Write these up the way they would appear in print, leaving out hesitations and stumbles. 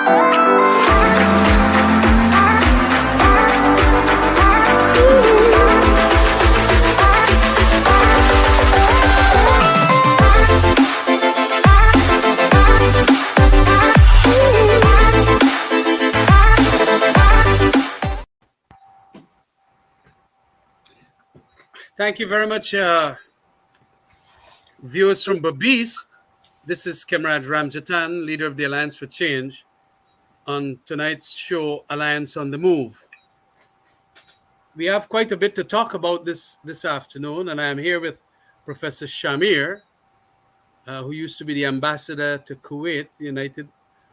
Thank you very much, viewers from Babis. This is Comrade Ramjatan, leader of the Alliance for Change, on tonight's show, Alliance on the Move. We have quite a bit to talk about this afternoon, and I am here with Professor Shamir, who used to be the ambassador to Kuwait, United,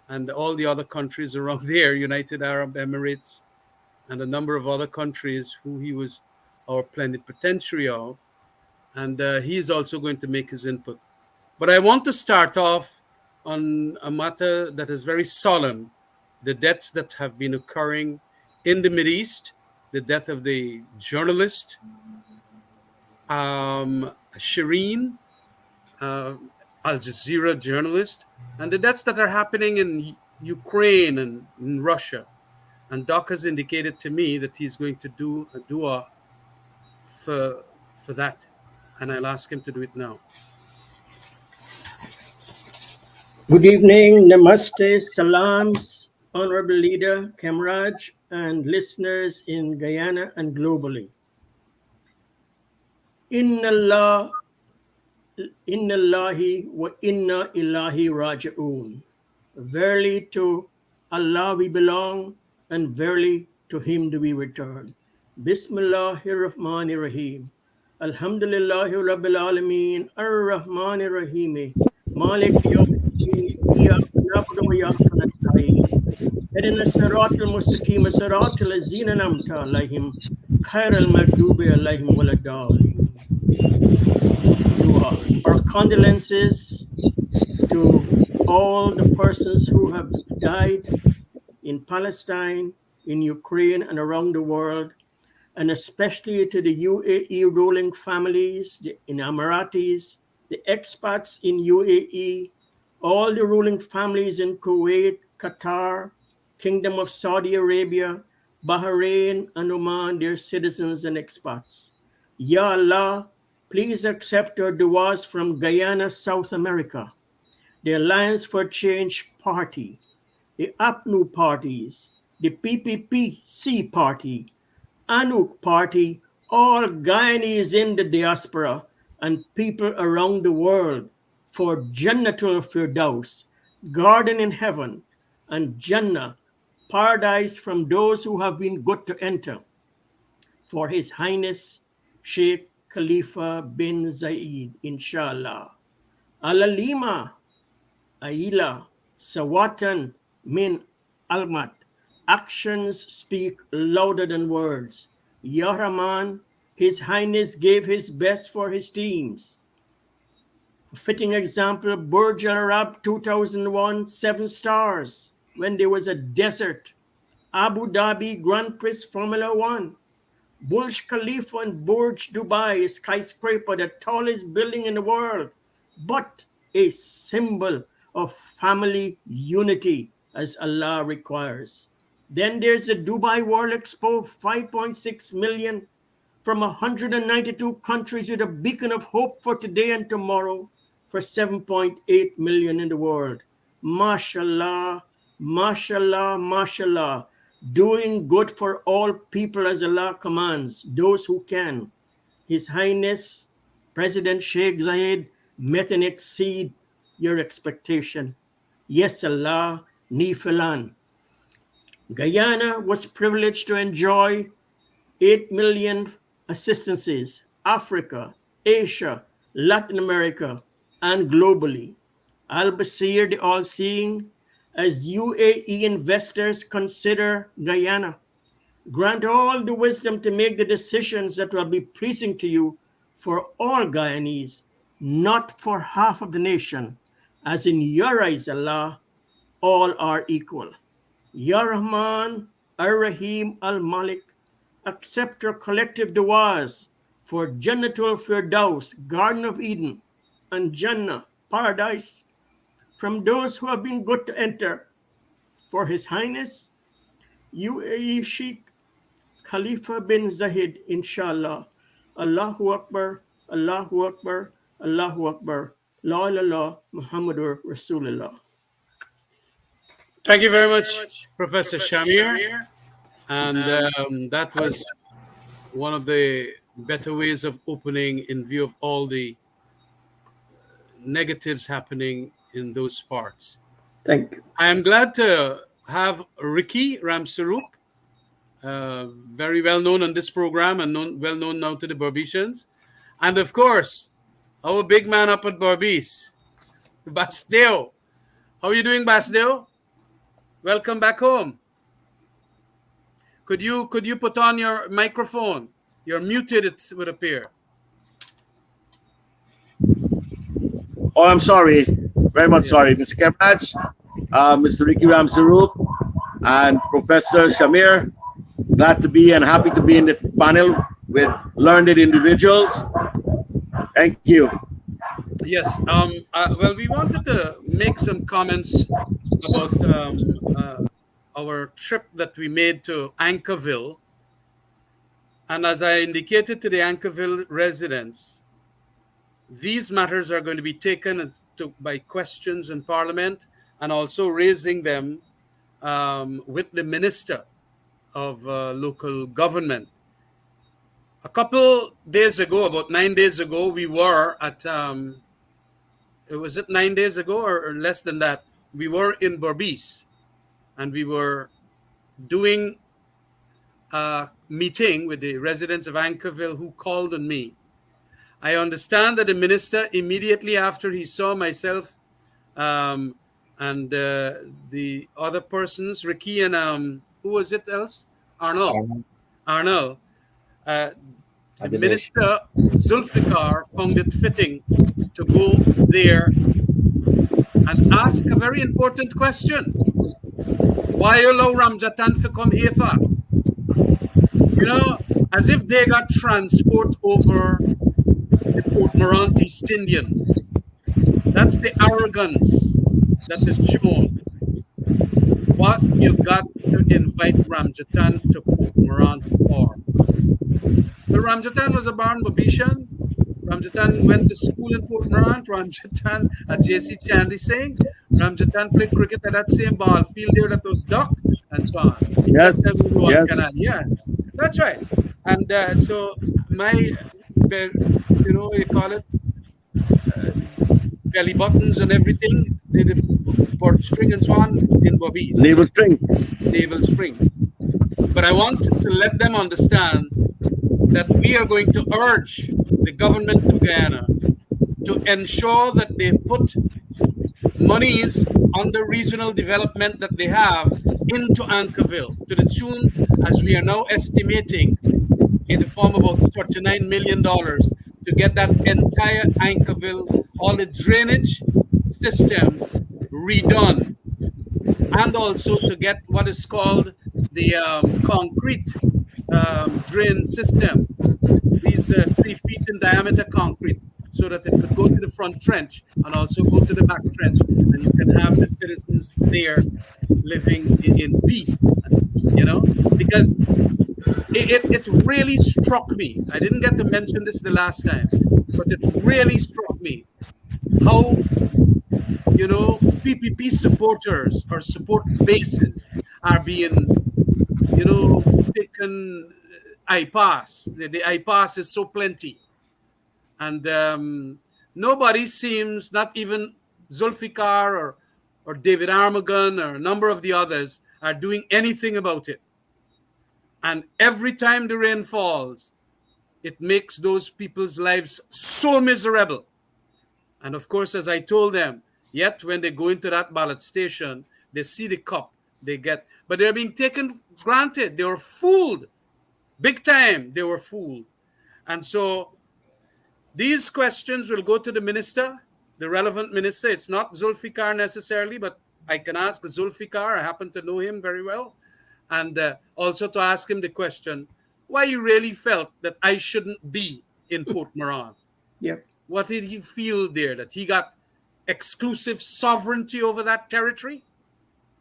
and all the other countries around there, United Arab Emirates, and a number of other countries who he was our plenipotentiary of. And he is also going to make his input. But I want to start off on a matter that is very solemn, the deaths that have been occurring in the Mideast, the death of the journalist, Shireen, Al Jazeera journalist, and the deaths that are happening in Ukraine and in Russia. And Doc has indicated to me that he's going to do a dua for that. And I'll ask him to do it now. Good evening, namaste, salams, honorable leader, Kamraj, and listeners in Guyana and globally. Inna Allahi wa inna ilahi raji'un. Verily to Allah we belong, and verily to Him do we return. Bismillahir Rahmanir Rahim. Alhamdulillahi Rabbil Alameen, Ar-Rahmanir Rahim, Malik Yawmiddin, Iyyaka na'budu wa iyyaka nasta'in. Ihdina as-siratal mustaqim, siratal ladzina an'amta 'alaihim, ghayril maghdubi 'alaihim waladdallin. Our condolences to all the persons who have died in Palestine, in Ukraine, and around the world, and especially to the UAE ruling families, the Emiratis, the expats in UAE, all the ruling families in Kuwait, Qatar, Kingdom of Saudi Arabia, Bahrain, and Oman, their citizens and expats. Ya Allah, please accept our duas from Guyana, South America, the Alliance for Change Party, the APNU parties, the PPPC party, Anuk party, all Guyanese in the diaspora and people around the world for Jannatul Firdaus, garden in heaven, and Jannah, paradise from those who have been good to enter, for His Highness Sheikh Khalifa bin Zayed, inshallah. Alalima, Aila, Sawatan min Almat. Actions speak louder than words. Ya Rahman, His Highness gave His best for His teams. A fitting example, Burj Al Arab 2001, 7 stars when there was a desert. Abu Dhabi Grand Prix Formula 1. Burj Khalifa and Burj Dubai, a skyscraper, the tallest building in the world, but a symbol of family unity as Allah requires. Then there's the Dubai World Expo, 5.6 million from 192 countries with a beacon of hope for today and tomorrow for 7.8 million in the world. MashaAllah, MashaAllah, MashaAllah. Doing good for all people as Allah commands, those who can. His Highness, President Sheikh Zayed, met and exceed your expectation. Yes, Allah, Nifilan. Guyana was privileged to enjoy 8 million assistances, Africa, Asia, Latin America, and globally. Al-Basir, the all-seeing, as UAE investors consider Guyana. Grant all the wisdom to make the decisions that will be pleasing to you for all Guyanese, not for half of the nation, as in your eyes, Allah, all are equal. Ya Rahman, Ar-Rahim, Al-Malik, accept your collective du'as for Jannatul Firdaus, Garden of Eden, and Jannah, paradise, from those who have been good to enter, for His Highness UAE Sheikh Khalifa bin Zayed, inshallah. Allahu Akbar, Allahu Akbar, Allahu Akbar. La ilaha Muhammadur Rasulullah. Thank you very much, Professor Shamir. And that was one of the better ways of opening in view of all the negatives happening in those parts. Thank you. I am glad to have Ricky Ramsarup, very well known on this program and well known now to the Barbicians. And of course, our big man up at Barbice, Basdeo. How are you doing, Basdeo? Welcome back home. Could you put on your microphone? You're muted, it would appear. Oh, I'm sorry. Very much sorry, Mr. Kemraj, Mr. Ricky Ramsarup, and Professor Shamir. Glad to be and happy to be in the panel with learned individuals. Thank you. Yes. Well, we wanted to make some comments about our trip that we made to Anchorville. And as I indicated to the Anchorville residents, these matters are going to be taken by questions in Parliament and also raising them with the Minister of Local Government. A couple days ago, about 9 days ago, we were at, was it 9 days ago or less than that? We were in Berbice and we were doing a meeting with the residents of Anchorville who called on me. I understand that the minister, immediately after he saw myself and the other persons, Ricky and who was it else? Arnold. The minister, Zulfikar, found it fitting to go there and ask a very important question. Why allow Ramjatan to come here for? You know, as if they got transport over the Port Morant East Indians. That's the arrogance that is shown. What you got to invite Ramjatan to Port Morant for? Well, Ramjatan was a born Babishan. Ramjatan went to school in Port Morant. Ramjatan at JC Chandy saying Ramjatan played cricket at that same ball field there that was duck and so on. Yes, Yeah, that's right. And so my, you call it belly buttons and everything, the port string and so on in Bobby's. Naval string. Naval string. But I want to let them understand that we are going to urge the government of Guyana to ensure that they put monies on the regional development that they have into Anchorville to the tune, as we are now estimating, in the form of about $39 million to get that entire Anchorville, all the drainage system redone, and also to get what is called the concrete drain system, these 3 feet in diameter concrete, so that it could go to the front trench and also go to the back trench, and you can have the citizens there living in peace, because it really struck me. I didn't get to mention this the last time, but it really struck me how, PPP supporters or support bases are being, taken I-pass. The I-pass is so plenty. And nobody seems, not even Zulfikar or David Armagon or a number of the others, are doing anything about it. And every time the rain falls, it makes those people's lives so miserable. And of course, as I told them, yet when they go into that ballot station, they see the cup they get. But they're being taken granted. They were fooled. Big time, they were fooled. And so these questions will go to the minister, the relevant minister. It's not Zulfikar necessarily, but I can ask Zulfikar. I happen to know him very well. And also to ask him the question, why you really felt that I shouldn't be in Port Morant. Yep. What did he feel there? That he got exclusive sovereignty over that territory?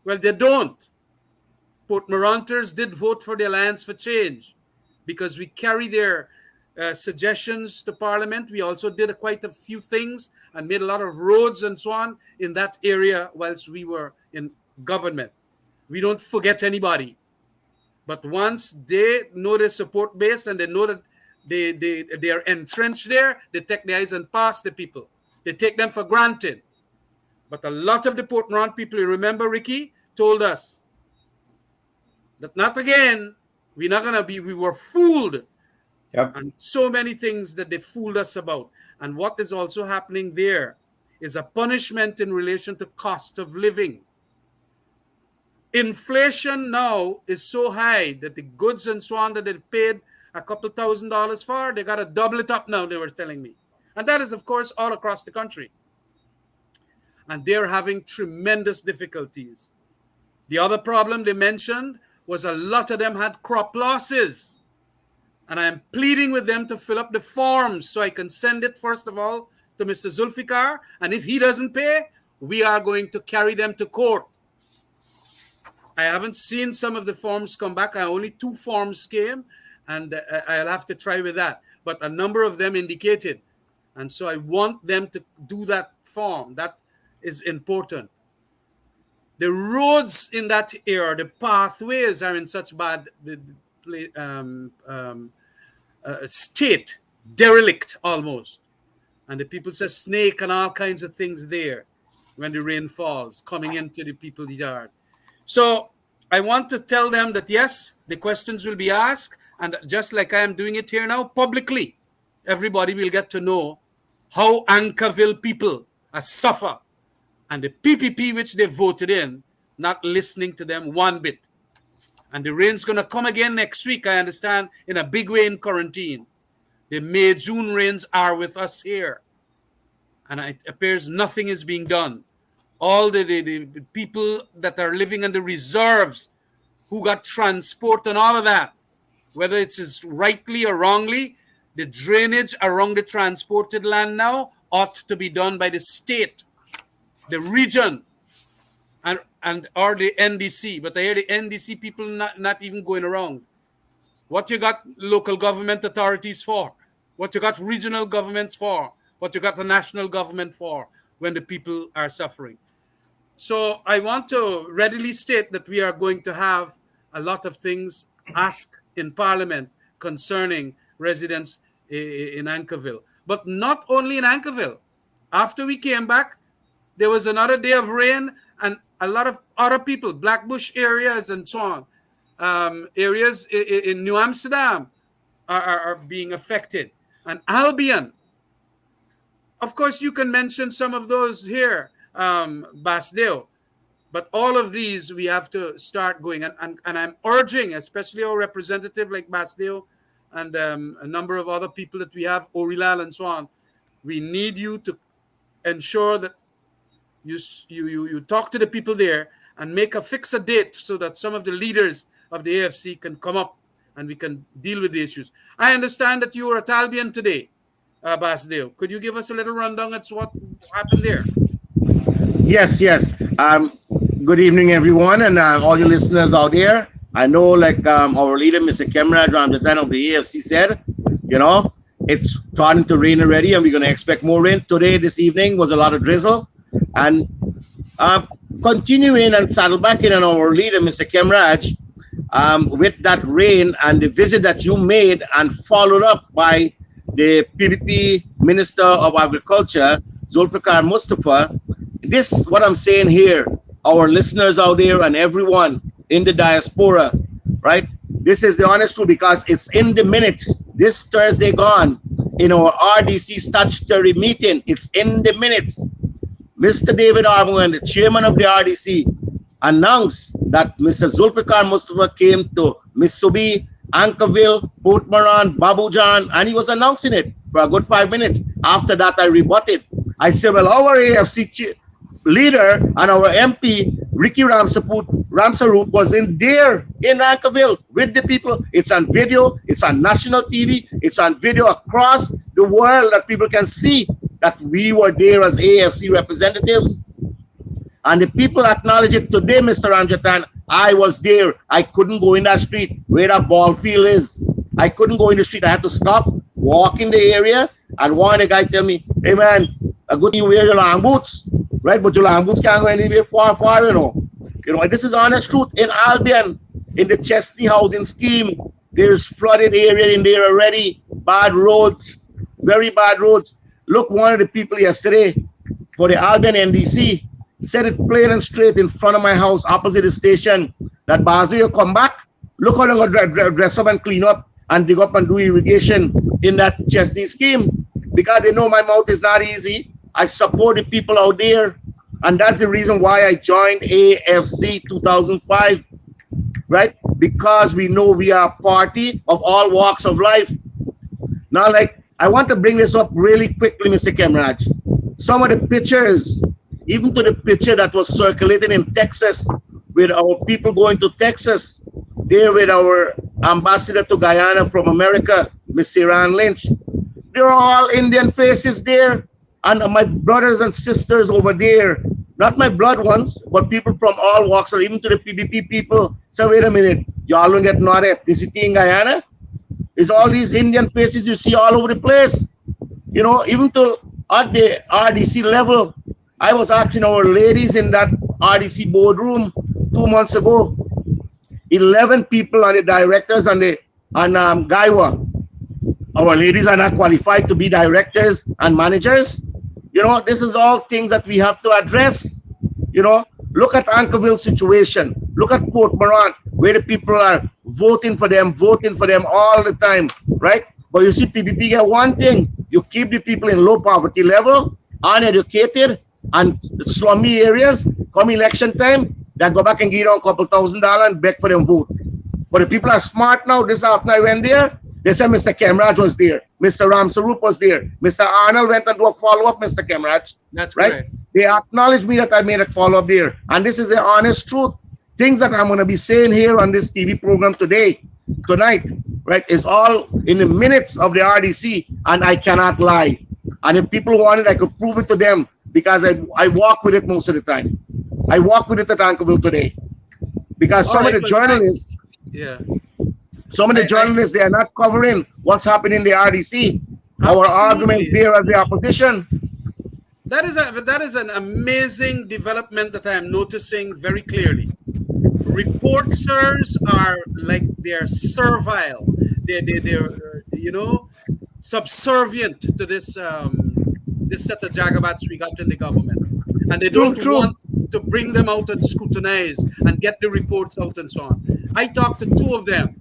Well, they don't. Port Moronters did vote for the Alliance for Change because we carry their suggestions to Parliament. We also did quite a few things and made a lot of roads and so on in that area whilst we were in government. We don't forget anybody. But once they know their support base and they know that they are entrenched there, they take the eyes and pass the people. They take them for granted. But a lot of the Port Morant people, you remember, Ricky, told us that not again, we were fooled. Yep. And so many things that they fooled us about. And what is also happening there is a punishment in relation to cost of living. Inflation now is so high that the goods and so on that they paid a couple $1,000s for, they got to double it up now, they were telling me. And that is, of course, all across the country. And they're having tremendous difficulties. The other problem they mentioned was a lot of them had crop losses. And I'm pleading with them to fill up the forms so I can send it, first of all, to Mr. Zulfikar. And if he doesn't pay, we are going to carry them to court. I haven't seen some of the forms come back. Only 2 forms came, and I'll have to try with that. But a number of them indicated. And so I want them to do that form. That is important. The roads in that area, the pathways are in such bad state, derelict almost. And the people say snake and all kinds of things there when the rain falls, coming into the people's yard. So I want to tell them that, yes, the questions will be asked. And just like I am doing it here now, publicly, everybody will get to know how Anchorville people suffer. And the PPP which they voted in, not listening to them one bit. And the rain's going to come again next week, I understand, in a big way in quarantine. The May-June rains are with us here. And it appears nothing is being done. All the people that are living in the reserves who got transport and all of that, whether it's rightly or wrongly, the drainage around the transported land now ought to be done by the state, the region, and or the NDC. But I hear the NDC people not even going around. What you got local government authorities for? What you got regional governments for? What you got the national government for when the people are suffering? So I want to readily state that we are going to have a lot of things asked in Parliament concerning residents in Anchorville. But not only in Anchorville. After we came back, there was another day of rain and a lot of other people, Blackbush areas and so on, areas in New Amsterdam are being affected. And Albion. Of course, you can mention some of those here. Basdeo. But all of these we have to start going. And I'm urging, especially our representative like Basdeo and a number of other people that we have, Orilal and so on, we need you to ensure that you talk to the people there and fix a date so that some of the leaders of the AFC can come up and we can deal with the issues. I understand that you were at Albion today, Basdeo. Could you give us a little rundown as to what happened there? Yes. Good evening, everyone, and all your listeners out there. I know, like our leader, Mr. Kemraj Ramjatan of the AFC said, it's starting to rain already, and we're going to expect more rain. Today, this evening, was a lot of drizzle. And continuing and saddle back in on our leader, Mr. Kemraj, with that rain and the visit that you made and followed up by the PPP Minister of Agriculture, Zulfikar Mustafa, this what I'm saying here, our listeners out there and everyone in the diaspora, right? This is the honest truth because it's in the minutes. This Thursday gone in our RDC statutory meeting, it's in the minutes. Mr. David Armour, the chairman of the RDC, announced that Mr. Zulfikar Mustafa came to Missouri, Anchorville, Port Morant, Babujan, and he was announcing it for a good 5 minutes. After that, I rebutted. I said, well, our AFC leader and our MP, Ricky Ramsaroop, was in there in Anchorville with the people. It's on video. It's on national TV. It's on video across the world that people can see that we were there as AFC representatives. And the people acknowledge it today, Mr. Ramjatan. I was there. I couldn't go in that street where that ball field is. I couldn't go in the street. I had to stop, walk in the area, and one the guy tell me, hey man, a good thing you wear your long boots, right? But your long boots can't go anywhere far, far, you know. You know, this is honest truth. In Albion, in the Chesney housing scheme, there's flooded area in there already, bad roads, very bad roads. Look, one of the people yesterday for the Albion NDC said it plain and straight in front of my house, opposite the station, that Bazu, you come back, look how they're going to dress up and clean up and dig up and do irrigation in that Chesney scheme. Because they know my mouth is not easy. I support the people out there. And that's the reason why I joined AFC 2005, right? Because we know we are a party of all walks of life. Now, like, I want to bring this up really quickly, Mr. Kemraj. Some of the pictures, even to the picture that was circulating in Texas with our people going to Texas, there with our ambassador to Guyana from America, Miss Iran Lynch. They're all Indian faces there. And my brothers and sisters over there, not my blood ones, but people from all walks, or even to the PBP people, say, wait a minute, y'all don't get nodded. This is in Guyana? It's all these Indian faces you see all over the place. You know, even to at the RDC level, I was asking our ladies in that RDC boardroom 2 months ago, 11 people on the directors and Gaiwa. Our ladies are not qualified to be directors and managers. You know, this is all things that we have to address. You know, look at Ankerville situation. Look at Port Moran, where the people are voting for them all the time, right? But you see, PPP get one thing. You keep the people in low poverty level, uneducated, and slummy areas. Come election time, they go back and give them a couple $1,000 and beg for them vote. But the people are smart now. This afternoon I went there. They said Mr. Kemraj was there. Mr. Ram Sarup was there. Mr. Arnold went and do a follow-up, Mr. Kemraj. That's right. Correct. They acknowledged me that I made a follow-up there. And this is the honest truth. Things that I'm going to be saying here on this TV program tonight, right, is all in the minutes of the RDC, and I cannot lie. And if people want it, I could prove it to them because I walk with it most of the time. I walk with it at Ankerville today. Because some of the journalists, some of the journalists, they are not covering what's happening in the RDC. Our arguments there as the opposition. That is an amazing development that I am noticing very clearly. Reporters are like they're servile. They're you know, subservient to this this set of jagabats we got in the government, and they don't want to bring them out and scrutinize and get the reports out and so on. I talked to two of them,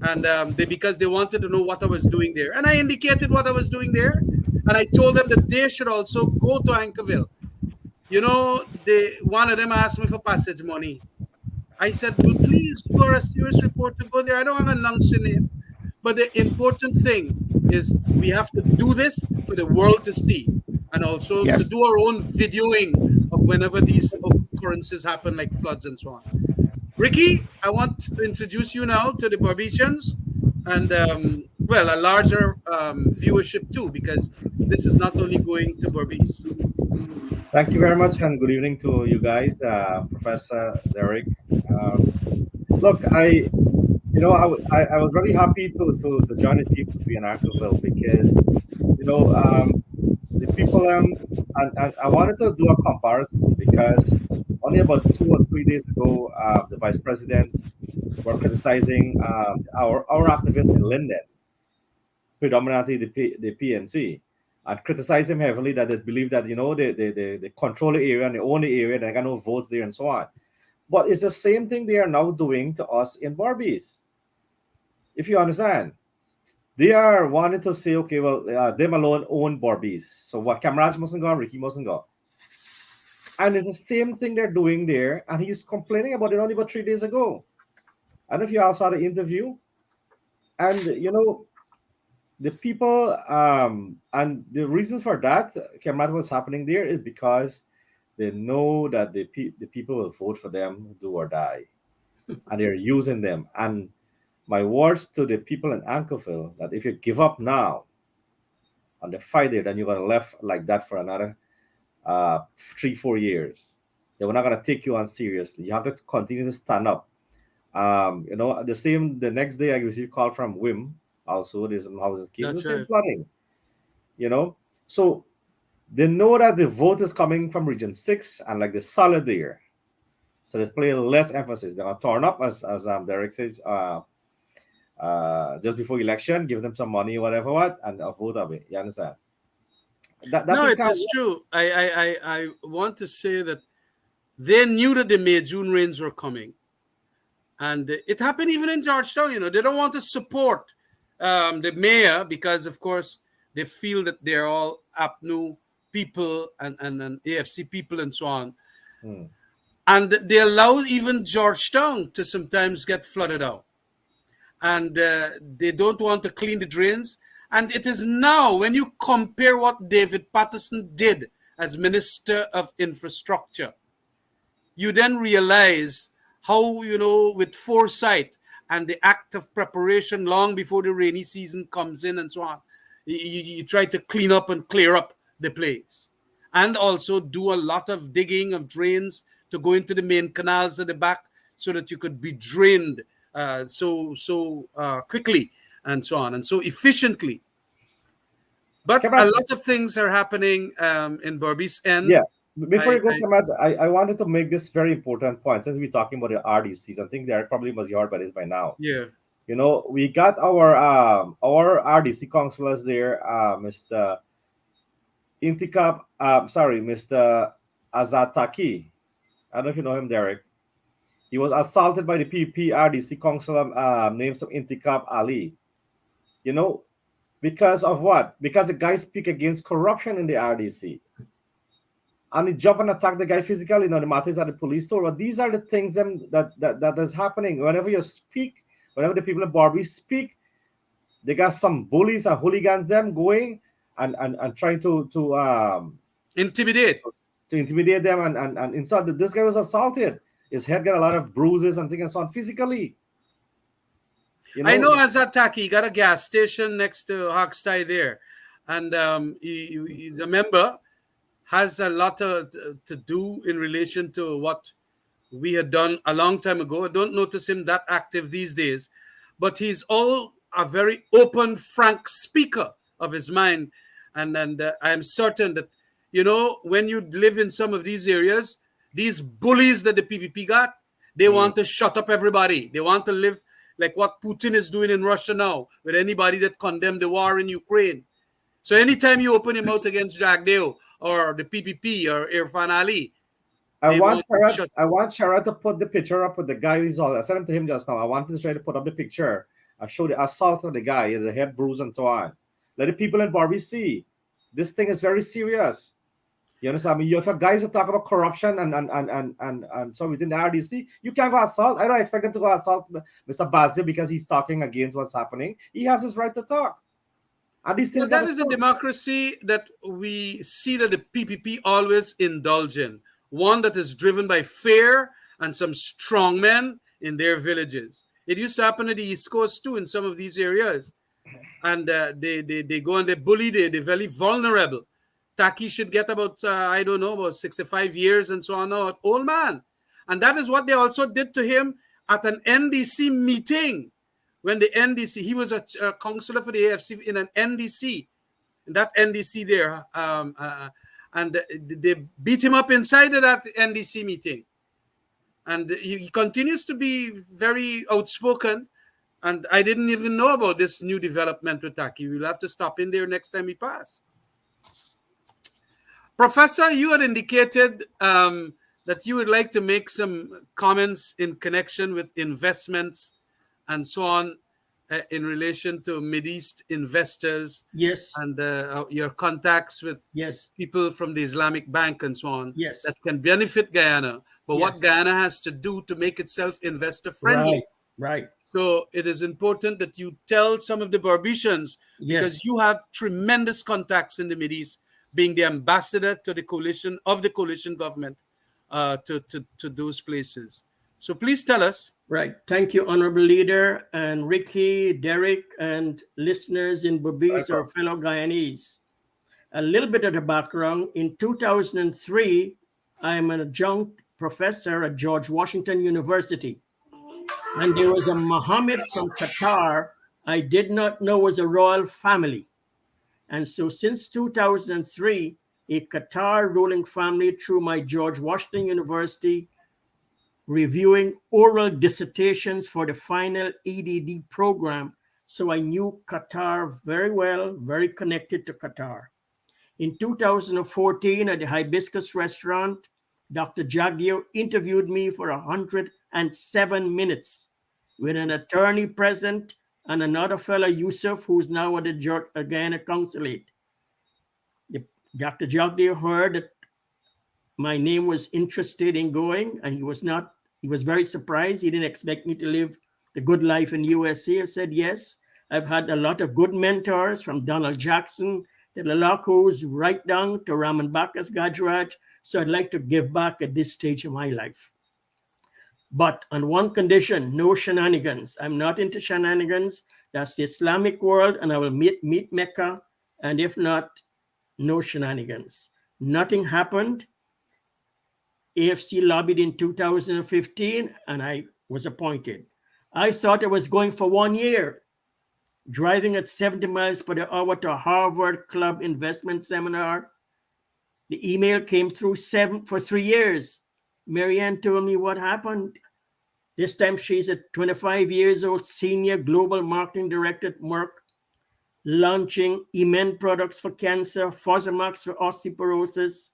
and because they wanted to know what I was doing there, and I indicated what I was doing there, and I told them that they should also go to Ankerville. You know, one of them asked me for passage money. I said, well, please, you are a serious reporter, go there. I don't have an announce your name. But the important thing is we have to do this for the world to see, and also to do our own videoing of whenever these occurrences happen, like floods and so on. Ricky, I want to introduce you now to the Barbicians, and well, a larger viewership too, because this is not only going to Barbies. Thank you very much, and good evening to you guys, Professor Derek. Look, I was very happy to join the team to be in Ankerville because, the people, and I wanted to do a comparison because only about 2 or 3 days ago, the vice president were criticizing our activists in Linden, predominantly the PNC, and criticize him heavily that they believe that, they control the area and they own the area, they got no votes there and so on. But it's the same thing they are now doing to us in Barbies. If you understand, they are wanting to say, okay, well, them alone own Barbies. So what, Kamraj mustn't go, Ricky mustn't go. And it's the same thing they're doing there. And he's complaining about it only about 3 days ago. I don't know if you all saw the interview. And, the people, and the reason for that, Kamraj, what's happening there is because they know that the people will vote for them, do or die. And they're using them. And my words to the people in Ankerville, that if you give up now on the fight there, then you're going to left like that for another 3-4 years. they were not going to take you on seriously. You have to continue to stand up. The next day I received a call from WIM, also there's some houses came, the That's same right. flooding, you know. So they know that the vote is coming from Region 6 and like the solid there. So there's playing less emphasis. They're gonna turn up as Derek says, just before election, give them some money, whatever what, and vote away. You understand? That No, thing it can't is work. true. I want to say that they knew that the May June rains were coming, and it happened even in Georgetown. They don't want to support the mayor because, of course, they feel that they're all APNU people and AFC people and so on, Hmm. and they allow even Georgetown to sometimes get flooded out, and they don't want to clean the drains. And it is now, when you compare what David Patterson did as Minister of Infrastructure, you then realize how, with foresight and the act of preparation long before the rainy season comes in and so on, you try to clean up and clear up the place. And also do a lot of digging of drains to go into the main canals at the back so that you could be drained so quickly and so on and so efficiently. But a Cameron, lot of things are happening in Berbice yeah. end. Before I, you go, I Cameron, I wanted to make this very important point since we're talking about the RDCs. I think Derek probably must be heard by this by now. yeah. We got our RDC councillors there, Mr. Intikab, sorry, Mr. Azataki. I don't know if you know him, Derek. He was assaulted by the PPRDC councillor named some Intikab Ali. You know, because of what? Because the guy speak against corruption in the RDC. And he jump and attack the guy physically. The matters at the police store. But these are the things that is happening. Whenever you speak, whenever the people in Barbie speak, they got some bullies and hooligans them going and trying Intimidate. to intimidate them and insult. This guy was assaulted. His head got a lot of bruises and things and so on physically. You I know, know Azataki got a gas station next to Hogsty there, and the member has a lot to do in relation to what we had done a long time ago. I don't notice him that active these days, but he's all a very open, frank speaker of his mind, and I am certain that when you live in some of these areas, these bullies that the PPP got, they mm, want to shut up everybody. They want to live like what Putin is doing in Russia now with anybody that condemned the war in Ukraine. So anytime you open your mouth against Jagdeo or the PPP or Irfan Ali, they want to shut. I want Sharad to put the picture up with the guy who's all. I sent him to him just now. I want him to try to put up the picture. I show the assault of the guy, the head bruise and so on. Let the people in Barbie see. This thing is very serious. You understand? I mean, if guys who talk about corruption and so within the RDC, you can't go assault. I don't expect him to go assault Mr. Bazir because he's talking against what's happening. He has his right to talk. And these Well, things that gotta is a stop. democracy that we see that the PPP always indulge in. One that is driven by fear and some strong men in their villages. It used to happen at the East Coast too in some of these areas. And they go and they bully, they're very vulnerable. Taki should get about, I don't know, about 65 years and so on now, old man. And that is what they also did to him at an NDC meeting. When the NDC, he was a counselor for the AFC in an NDC, in that NDC there. And they beat him up inside of that NDC meeting. And he continues to be very outspoken. And I didn't even know about this new development with Taki. We'll have to stop in there next time we pass. Professor, you had indicated that you would like to make some comments in connection with investments and so on in relation to Mideast investors Yes, and your contacts with yes, people from the Islamic Bank and so on yes, that can benefit Guyana, but what yes. Guyana has to do to make itself investor Right, friendly. right. So it is important that you tell some of the Barbicians, because Yes, you have tremendous contacts in the Mideast, being the ambassador to the coalition government to those places. So please tell us. right. Thank you, Honorable Leader, and Ricky, Derek, and listeners in Berbice or Welcome. fellow Guyanese. A little bit of the background. In 2003, I am an adjunct professor at George Washington University. And there was a Mohammed from Qatar I did not know was a royal family. And so since 2003, a Qatar ruling family through my George Washington University reviewing oral dissertations for the final EDD program. So I knew Qatar very well, very connected to Qatar. In 2014, at the Hibiscus restaurant, Dr. Jagdeo interviewed me for 107 minutes with an attorney present and another fellow, Yusuf, who's now at the Guyana consulate. Dr. Jagdeo heard that my name was interested in going, and he was very surprised. He didn't expect me to live the good life in USA. I said, yes, I've had a lot of good mentors from Donald Jackson, the Lalakos, right down to Raman Bacchus Gajraj. So I'd like to give back at this stage of my life. But on one condition, no shenanigans. I'm not into shenanigans. That's the Islamic world, and I will meet Mecca. And if not, no shenanigans. Nothing happened. AFC lobbied in 2015, and I was appointed. I thought I was going for 1 year, driving at 70 miles per hour to a Harvard Club investment seminar. The email came through for 3 years. Marianne told me what happened. This time she's a 25 years old senior global marketing director at Merck, launching Emen products for cancer, Fosamax for osteoporosis,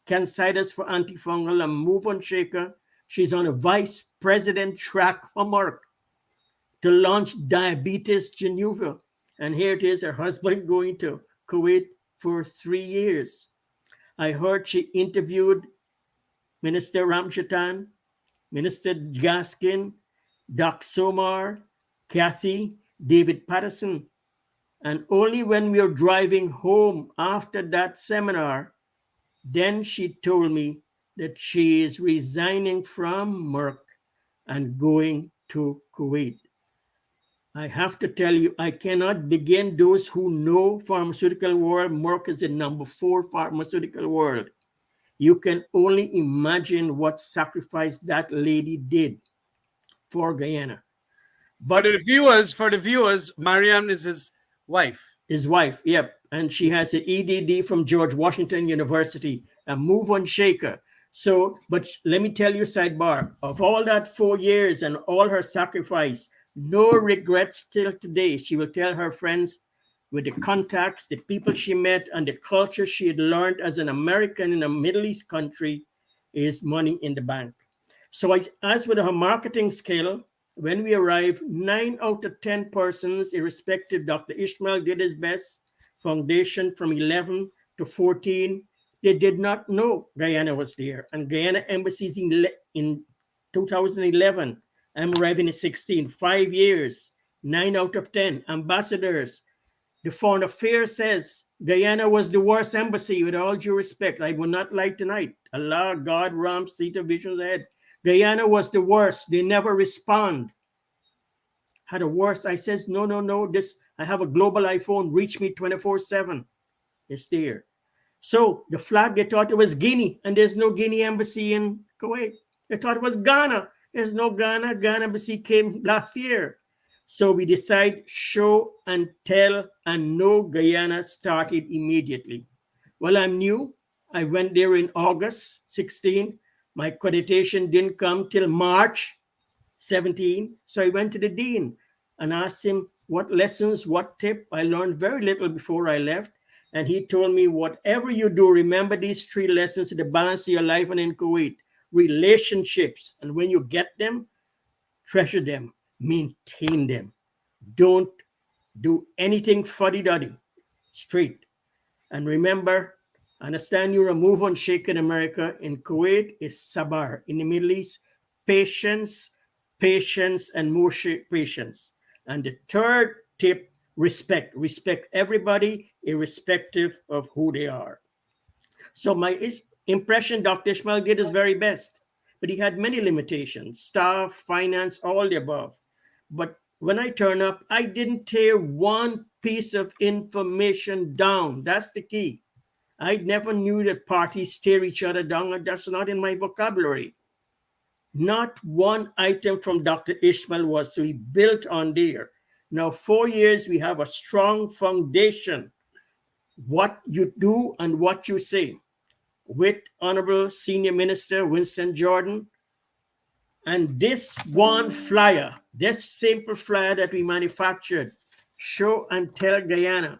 Cancidus for antifungal, and Move on Shaker. She's on a vice president track for Merck to launch diabetes Geneva. And here it is, her husband going to Kuwait for 3 years. I heard she interviewed Minister Ramjatan, Minister Gaskin, Doc Somar, Kathy, David Patterson. And only when we were driving home after that seminar, then she told me that she is resigning from Merck and going to Kuwait. I have to tell you, I cannot begin. Those who know pharmaceutical world, Merck is the number 4 pharmaceutical world. You can only imagine what sacrifice that lady did for Guyana. But For the viewers, Mariam is his wife. his wife, yep. And she has an EDD from George Washington University, a Move on Shaker. So, but let me tell you, sidebar, of all that 4 years and all her sacrifice, no regrets till today. She will tell her friends with the contacts, the people she met, and the culture she had learned as an American in a Middle East country is money in the bank. So as with her marketing skill, when we arrived, 9 out of 10 persons, irrespective, Dr. Ishmael did his best, foundation from 11 to 14, they did not know Guyana was there. And Guyana embassies in 2011, I'm arriving in 16, 5 years, 9 out of 10, ambassadors. The Foreign Affairs says Guyana was the worst embassy, with all due respect. I will not lie tonight. Allah, God, Ram, Sita, visions ahead. Guyana was the worst. They never respond. Had a worst. I says, no. I have a global iPhone. Reach me 24/7. It's there. So the flag, they thought it was Guinea, and there's no Guinea embassy in Kuwait. They thought it was Ghana. There's no Ghana. Ghana embassy came last year. So we decide show and tell, and no Guyana started immediately. Well, I'm new. I went there in August 16. My accreditation didn't come till March 17. So I went to the dean and asked him what lessons, what tip. I learned very little before I left. And he told me, whatever you do, remember these 3 lessons to the balance of your life and in Kuwait. Relationships. And when you get them, treasure them, maintain them. Don't do anything fuddy-duddy. Straight. And remember, understand you're a move on shake in America. In Kuwait is sabar. In the Middle East, patience, and more patience. And the third tip, respect. Respect everybody, irrespective of who they are. So my impression, Dr. Ishmael did his very best, but he had many limitations, staff, finance, all the above. But when I turn up, I didn't tear one piece of information down. That's the key. I never knew that parties tear each other down. That's not in my vocabulary. Not one item from Dr. Ishmael was, so he built on there. Now, 4 years, we have a strong foundation. What you do and what you say with Honorable Senior Minister Winston Jordan. And this one flyer, this simple flyer that we manufactured, Show and Tell Guyana,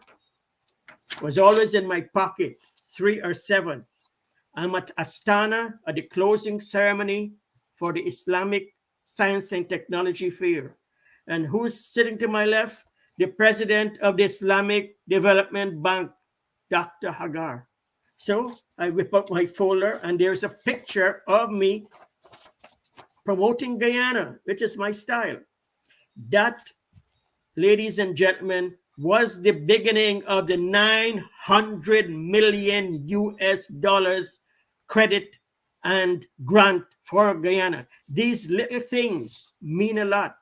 was always in my pocket, 3 or 7. I'm at Astana at the closing ceremony for the Islamic Science and Technology Fair. And who's sitting to my left? The president of the Islamic Development Bank, Dr. Hagar. So I whip up my folder and there's a picture of me promoting Guyana, which is my style. That, ladies and gentlemen, was the beginning of the 900 million US dollars credit and grant for Guyana. These little things mean a lot.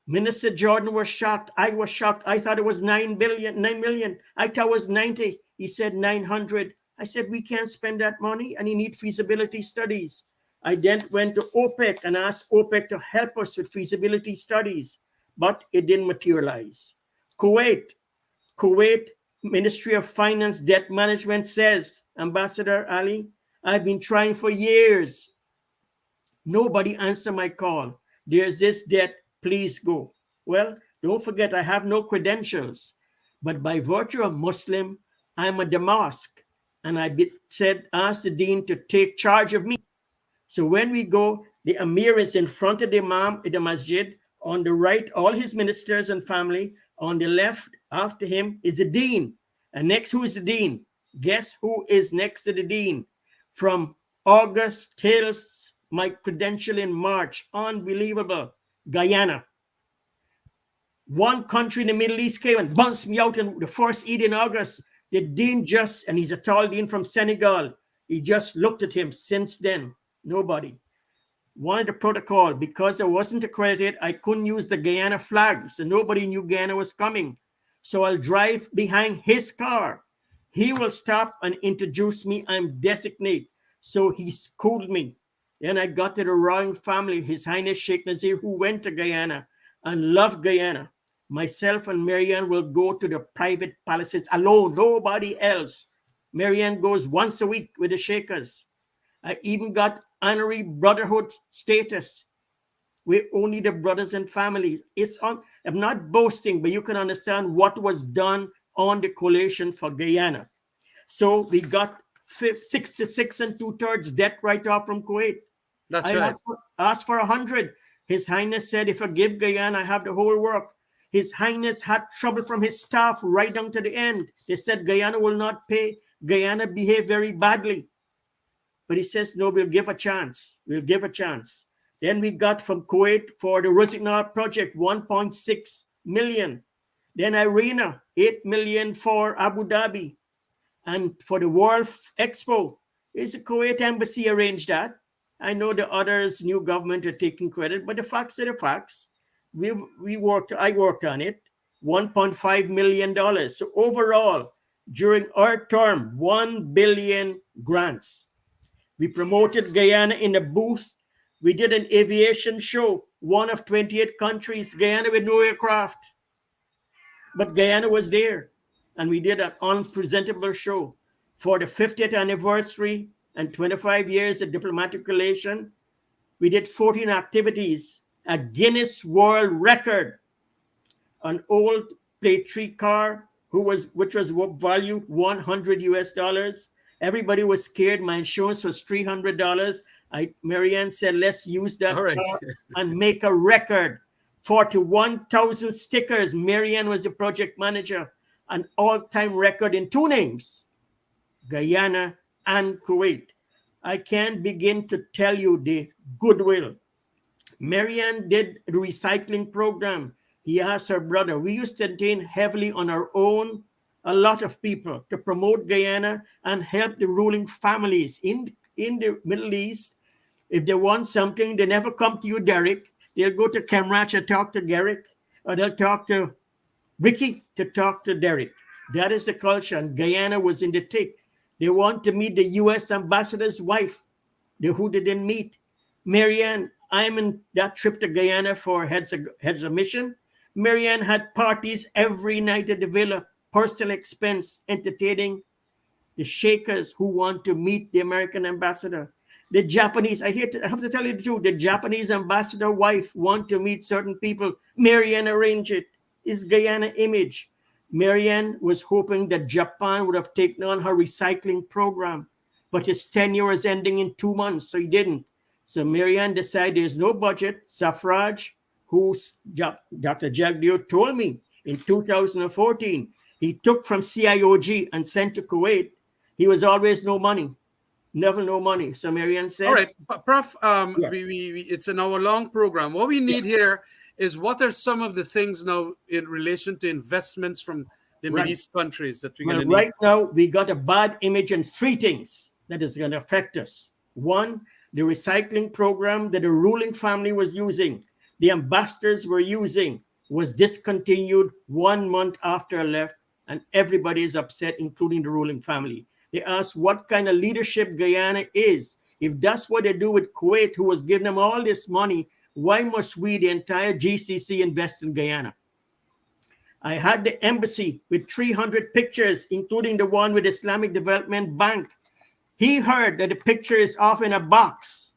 Minister Jordan was shocked. I was shocked. I thought it was 9 million. I thought it was 90. He said 900. I said, we can't spend that money and you need feasibility studies. I then went to OPEC and asked OPEC to help us with feasibility studies, but it didn't materialize. Kuwait Ministry of Finance Debt Management says, Ambassador Ali, I've been trying for years. Nobody answered my call. There's this debt, please go. Well, don't forget, I have no credentials, but by virtue of Muslim, I'm at the mosque. And asked the dean to take charge of me. So when we go, the Amir is in front of the Imam in the masjid. On the right, all his ministers and family. On the left, after him, is the dean. And next, who is the dean? Guess who is next to the dean? From August till my credential in March. Unbelievable. Guyana. One country in the Middle East came and bounced me out in the first Eid in August. The dean and he's a tall dean from Senegal. He just looked at him. Since then, nobody wanted the protocol. Because I wasn't accredited, I couldn't use the Guyana flag. So nobody knew Guyana was coming. So I'll drive behind his car. He will stop and introduce me. I'm designate. So he schooled me. Then I got to the royal family, His Highness Sheikh Nazir, who went to Guyana and loved Guyana. Myself and Marianne will go to the private palaces alone, nobody else. Marianne goes once a week with the Sheikhs. I even got honorary brotherhood status. We're only the brothers and families. I'm not boasting, but you can understand what was done on the collation for Guyana. So we got 66 and 2/3 debt write-off from Kuwait. That's right. Asked for 100. His Highness said, if I give Guyana, I have the whole work. His Highness had trouble from his staff right down to the end. They said Guyana will not pay. Guyana behaved very badly. But he says, no, we'll give a chance. We'll give a chance. Then we got from Kuwait for the Rusignol project, 1.6 million. Then Irina, 8 million for Abu Dhabi. And for the World Expo, is the Kuwait embassy arranged that? I know the others, new government are taking credit, but the facts are the facts. I worked on it, $1.5 million. So overall, during our term, 1 billion grants. We promoted Guyana in a booth. We did an aviation show, one of 28 countries, Guyana with no aircraft. But Guyana was there. And we did an unpresentable show. For the 50th anniversary and 25 years of diplomatic relation, we did 14 activities. A Guinness World Record, an old plate car which was valued 100 US dollars. Everybody was scared. My insurance was $300. Marianne said, let's use that car and make a record. 41,000 stickers. Marianne was the project manager. An all-time record in 2 names, Guyana and Kuwait. I can't begin to tell you the goodwill. Marianne did the recycling program. He asked her brother. We used to entertain heavily on our own, a lot of people, to promote Guyana and help the ruling families in the Middle East. If they want something, they never come to you, Derek. They'll go to Kemrach and talk to Derek, or they'll talk to Ricky to talk to Derek. That is the culture, and Guyana was in the thick. They want to meet the U.S. ambassador's wife, who they didn't meet. Marianne, I'm in that trip to Guyana for heads of mission. Marianne had parties every night at the villa, personal expense, entertaining the Shakers who want to meet the American ambassador. The Japanese, I have to tell you the truth, the Japanese ambassador wife want to meet certain people. Marianne arranged it. Is Guyana image. Marianne was hoping that Japan would have taken on her recycling program, but his tenure is ending in 2 months, so he didn't. So Marianne decided there's no budget. Safraj, who Dr. Jagdeo told me in 2014, he took from CIOG and sent to Kuwait. He was always no money, never no money. So Marianne All said, right, Prof. yeah, It's an hour-long program. What we yeah, need here is what are some of the things now in relation to investments from the Middle right. East countries that we're going Well, to need? right now we got a bad image and three things that is going to affect us. One, the recycling program that the ruling family was using, the ambassadors were using, was discontinued 1 month after I left, and everybody is upset, including the ruling family. They asked what kind of leadership Guyana is. If that's what they do with Kuwait, who was giving them all this money, why must we, the entire GCC, invest in Guyana? I had the embassy with 300 pictures, including the one with Islamic Development Bank. He heard that the picture is off in a box.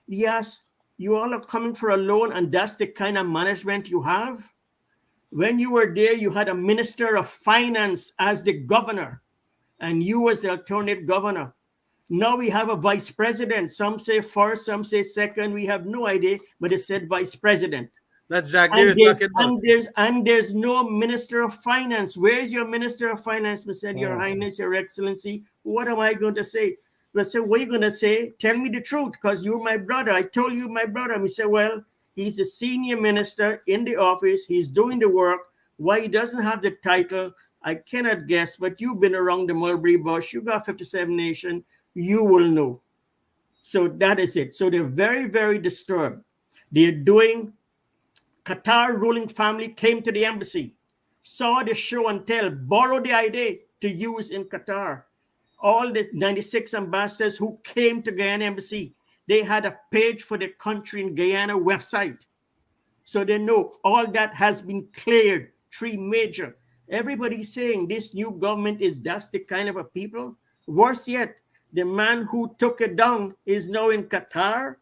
Yes, you all are coming for a loan, and that's the kind of management you have? When you were there, you had a minister of finance as the governor, and you as the alternate governor. Now we have a vice president. Some say first, some say second. We have no idea, but it said vice president. That's Zach And David there's talking about. and there's and there's no minister of finance. Where is your minister of finance? We said, Your Mm. Highness, Your Excellency. What am I going to say? We said, what are you going to say? Tell me the truth, because you're my brother. I told you my brother. We said, well, he's a senior minister in the office. He's doing the work. Why he doesn't have the title, I cannot guess, but you've been around the mulberry bush. You got 57 Nation. You will know. So that is it. So they're very, very disturbed. They're doing Qatar ruling family came to the embassy, saw the show and tell, borrowed the idea to use in Qatar. All the 96 ambassadors who came to Guyana embassy, they had a page for the country in Guyana website. So they know all that has been cleared. Three major. Everybody's saying this new government is that's the kind of a people. Worse yet, the man who took it down is now in Qatar.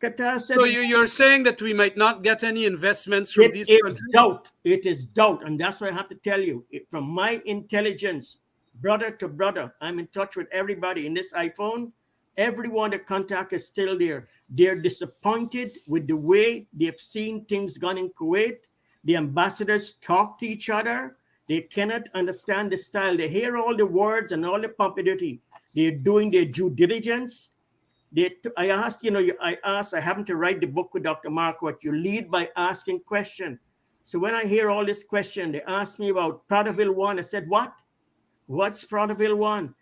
Qatar So said you're saying that we might not get any investments from it these is countries? doubt. It is doubt. And that's why I have to tell you, from my intelligence, brother to brother, I'm in touch with everybody in this iPhone. Everyone that contact is still there. They're disappointed with the way they've seen things gone in Kuwait. The ambassadors talk to each other. They cannot understand the style. They hear all the words and all the pompidity. They're doing their due diligence. I asked, I happened to write the book with Dr. Mark, what you lead by asking question. So when I hear all this question, they asked me about Praderville 1. I said, what? What's Praderville 1?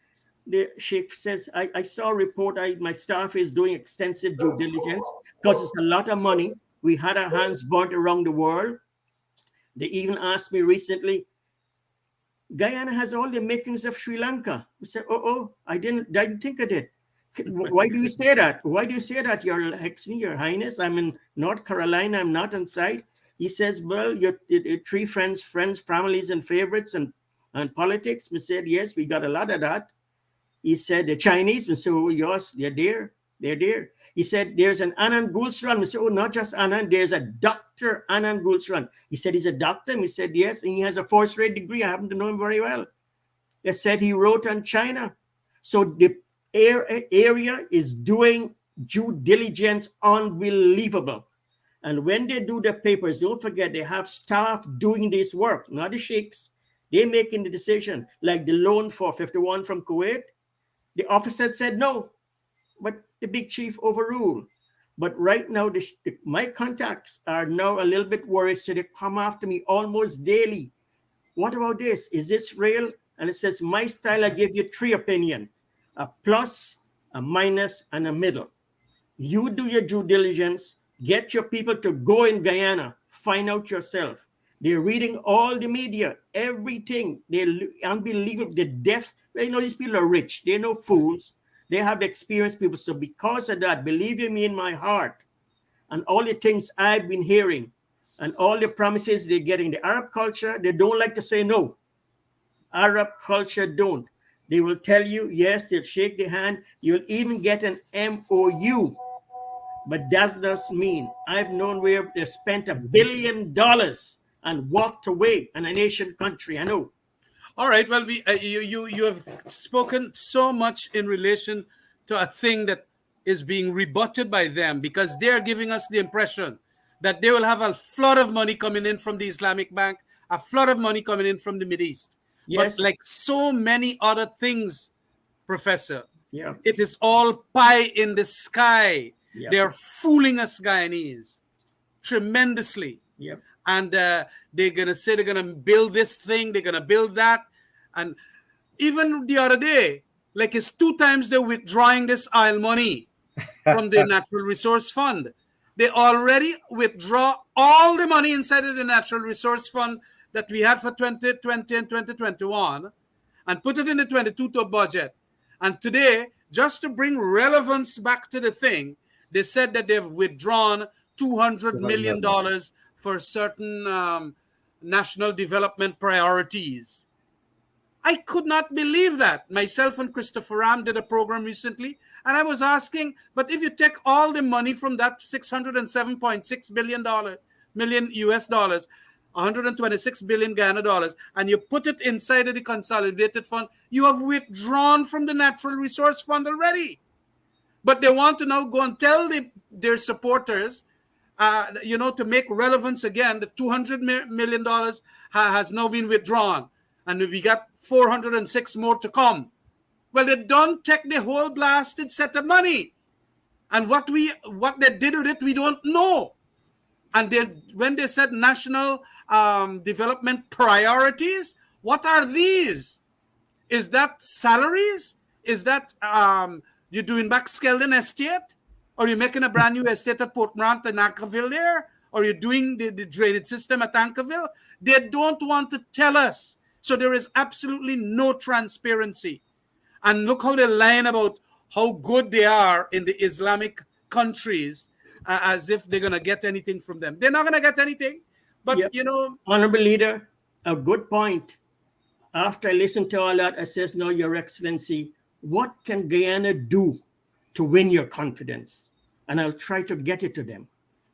She says, I saw a report. My staff is doing extensive due diligence because it's a lot of money. We had our hands burnt around the world. They even asked me recently, Guyana has all the makings of Sri Lanka. I said, I didn't think of it. Why do you say that? Why do you say that, Your Excellency, Your Highness? I'm in North Carolina. I'm not on site. He says, well, your three friends, families, and favorites, and politics. We said, yes, we got a lot of that. He said, the Chinese. We said, oh, yes, they're there. They're there. He said, there's an Anand Gulsran. We said, oh, not just Anand. There's a Dr. Anand Gulsran. He said, he's a doctor. And we said, yes. And he has a first-rate degree. I happen to know him very well. They said he wrote on China. So the area is doing due diligence unbelievable. And when they do the papers, don't forget they have staff doing this work, not the sheikhs. They're making the decision. Like the loan for 51 from Kuwait, the officer said no, but the big chief overruled. But right now, my contacts are now a little bit worried, so they come after me almost daily. What about this? Is this real? And it says, my style, I give you three opinions: a plus, a minus, and a middle. You do your due diligence, get your people to go in Guyana, find out yourself. They're reading all the media, everything. They're unbelievable. The deaf, these people are rich. They're no fools. They have experienced people. So because of that, believe you me in my heart, and all the things I've been hearing, and all the promises they're getting, the Arab culture, they don't like to say no. Arab culture don't. They will tell you yes, they'll shake the hand. You'll even get an MOU. But that does mean I've known where they spent $1 billion and walked away in a nation country. I know. All right. Well, you have spoken so much in relation to a thing that is being rebutted by them, because they are giving us the impression that they will have a flood of money coming in from the Islamic Bank, a flood of money coming in from the Middle East. But Yes. like so many other things, Professor, Yeah. it is all pie in the sky. Yeah. They are fooling us Guyanese tremendously. Yeah. And they're going to say they're going to build this thing, they're going to build that. And even the other day, like it's 2 times they're withdrawing this oil money from the Natural Resource Fund. They already withdraw all the money inside of the Natural Resource Fund that we had for 2020 and 2021 and put it in the 22 budget. And today, just to bring relevance back to the thing, they said that they've withdrawn $200 million for certain national development priorities. I could not believe that. Myself and Christopher Ram did a program recently, and I was asking, but if you take all the money from that $607.6 million US dollars, 126 billion Ghana dollars, and you put it inside of the consolidated fund, you have withdrawn from the Natural Resource Fund already. But they want to now go and tell their supporters, to make relevance again, the $200 million has now been withdrawn. And we got 406 more to come. Well, they don't take the whole blasted set of money. And what they did with it, we don't know. And when they said national development priorities, what are these? Is that salaries? Is that you're doing back Skeldon Estate? Or you're making a brand new estate at Port Morant and Ankerville there? Or you're doing the drainage system at Ankerville? They don't want to tell us. So there is absolutely no transparency. And look how they're lying about how good they are in the Islamic countries, as if they're going to get anything from them. They're not going to get anything. But, Yep. Honorable Leader, a good point. After I listened to all that, I says, no, Your Excellency, what can Guyana do to win your confidence? And I'll try to get it to them.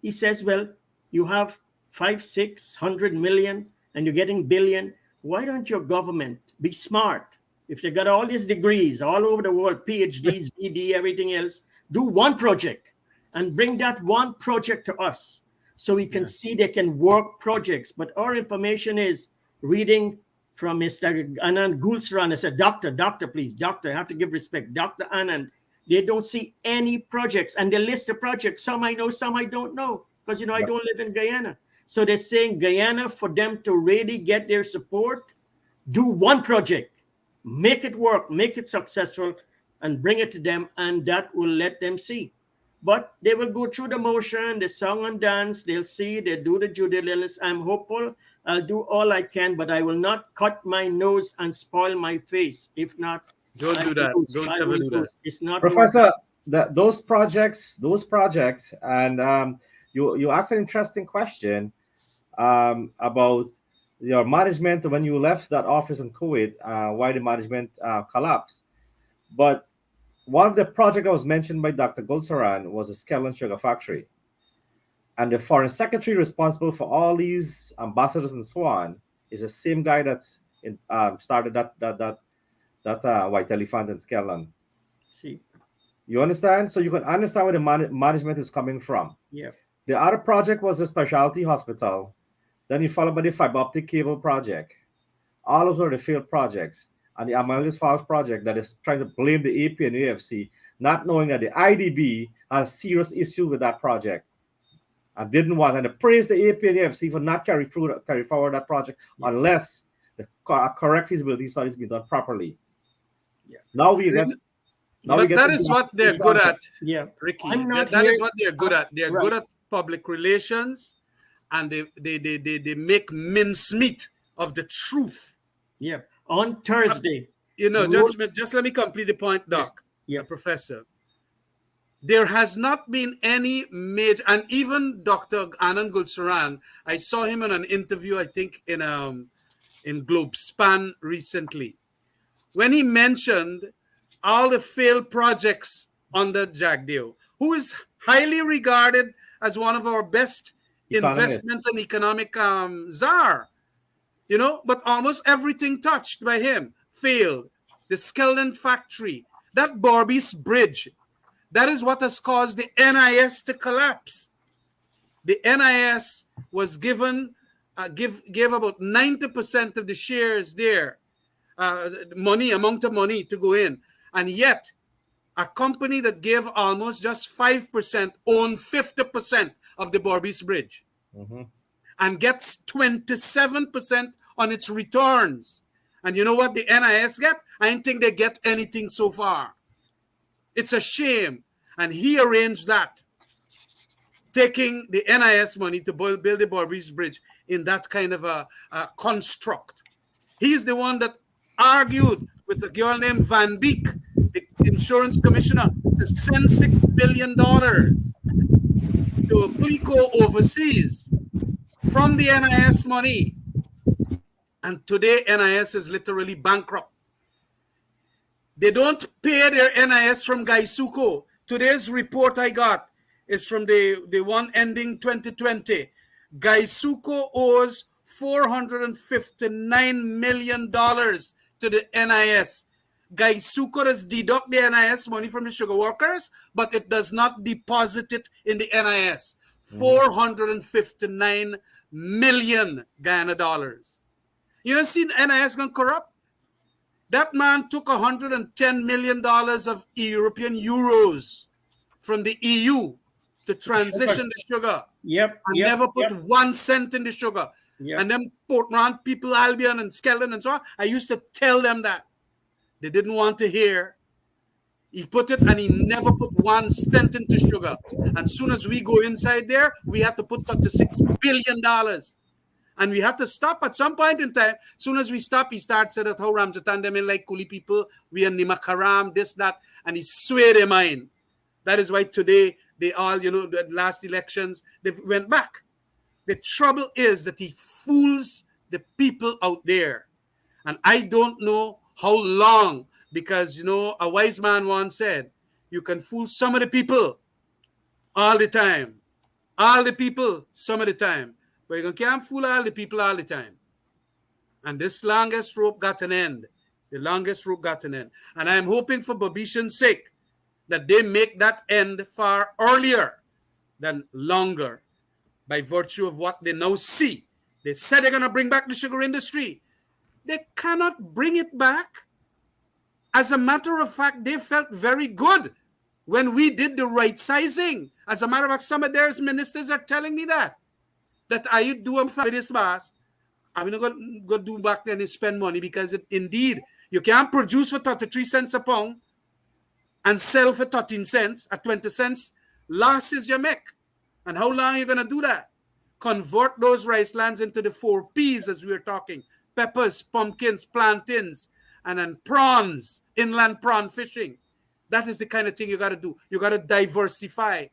He says, well, you have 500-600 million and you're getting billion. Why don't your government be smart? If they got all these degrees all over the world, PhDs, BD, everything else, do one project and bring that one project to us so we can see they can work projects. But our information is reading from Mr. Anand Gulsran. I said, doctor, please, doctor, I have to give respect. Dr. Anand, they don't see any projects. And they list the projects. Some I know, some I don't know. Because, I don't live in Guyana. So they're saying Guyana, for them to really get their support, do one project, make it work, make it successful, and bring it to them, and that will let them see. But they will go through the motion, the song and dance, they'll see, they do the due diligence. I'm hopeful, I'll do all I can, but I will not cut my nose and spoil my face. If not, don't do that. Don't ever do that. It's not Professor, those projects, and you asked an interesting question about your management when you left that office in Kuwait, why the management collapsed. But one of the projects that was mentioned by Dr. Gulsaran was a Skelton Sugar Factory. And the foreign secretary responsible for all these ambassadors and so on is the same guy that started that white elephant in Skelton. See. You understand? So you can understand where the management is coming from. Yeah. The other project was a specialty hospital. Then you followed by the fiber optic cable project. All of those are the failed projects. And the Amaryllis Falls project that is trying to blame the AP and AFC, not knowing that the IDB has serious issue with that project. And didn't want, and to praise the AP and AFC for not carry forward that project unless the correct feasibility study has been done properly. Yeah. That is what they're good at. Yeah, Ricky. That is what they're good at. They're good at public relations, and they make mincemeat of the truth. Yeah. On Thursday, just let me complete the point, Doc. Yes. Yep. Professor, there has not been any major, and even Dr. Anand Gulsaran, I saw him in an interview, I think in Globe Span recently, when he mentioned all the failed projects under Jagdeo, who is highly regarded as one of our best Economist. investment and economic czar, but almost everything touched by him failed. The Skeldon factory, that Barbies Bridge, that is what has caused the NIS to collapse. The NIS was gave about 90% of the shares there, amount of money to go in. And yet, a company that gave almost just 5% owned 50% of the Barbies Bridge Mm-hmm. and gets 27% on its returns. And you know what the NIS get? I don't think they get anything so far. It's a shame. And he arranged that, taking the NIS money to build the Barbies Bridge in that kind of a construct. He's the one that argued with a girl named Van Beek, the insurance commissioner, to send $6 billion to Plico overseas from the NIS money. And today, NIS is literally bankrupt. They don't pay their NIS from Gaisuko. Today's report I got is from the one ending 2020. Gaisuko owes $459 million to the NIS. Gaisuko does deduct the NIS money from the sugar workers, but it does not deposit it in the NIS. 459 million Guyana dollars. You don't see NIS gone corrupt? That man took $110 million of European euros from the EU to transition the sugar. Yep. And Yep. never put Yep. 1 cent in the sugar. Yep. And then Portland people, Albion and Skeldon and so on, I used to tell them that. They didn't want to hear. He put it and he never put 1 cent into sugar. And soon as we go inside there, we have to put up to $6 billion. And we have to stop at some point in time. Soon as we stop, he starts saying that how Ramjatan them in like Kuli people, we are Nimakaram, this, that, and he swear their mind. That is why today they all, the last elections, they went back. The trouble is that he fools the people out there. And I don't know how long, because, a wise man once said, you can fool some of the people all the time. All the people some of the time. But you can't fool all the people all the time. And this longest rope got an end. The longest rope got an end. And I'm hoping for Babishan's sake that they make that end far earlier than longer by virtue of what they now see. They said they're going to bring back the sugar industry. They cannot bring it back. As a matter of fact, they felt very good when we did the right sizing. As a matter of fact, some of their ministers are telling me that I do them for this mass. I'm not going to do back then and spend money because indeed, you can't produce for 33 cents a pound and sell for 13 cents at 20 cents. Losses you make. And how long are you going to do that? Convert those rice lands into the 4 Ps as we were talking. Peppers, pumpkins, plantains, and then prawns, inland prawn fishing. That is the kind of thing you got to do. You got to diversify.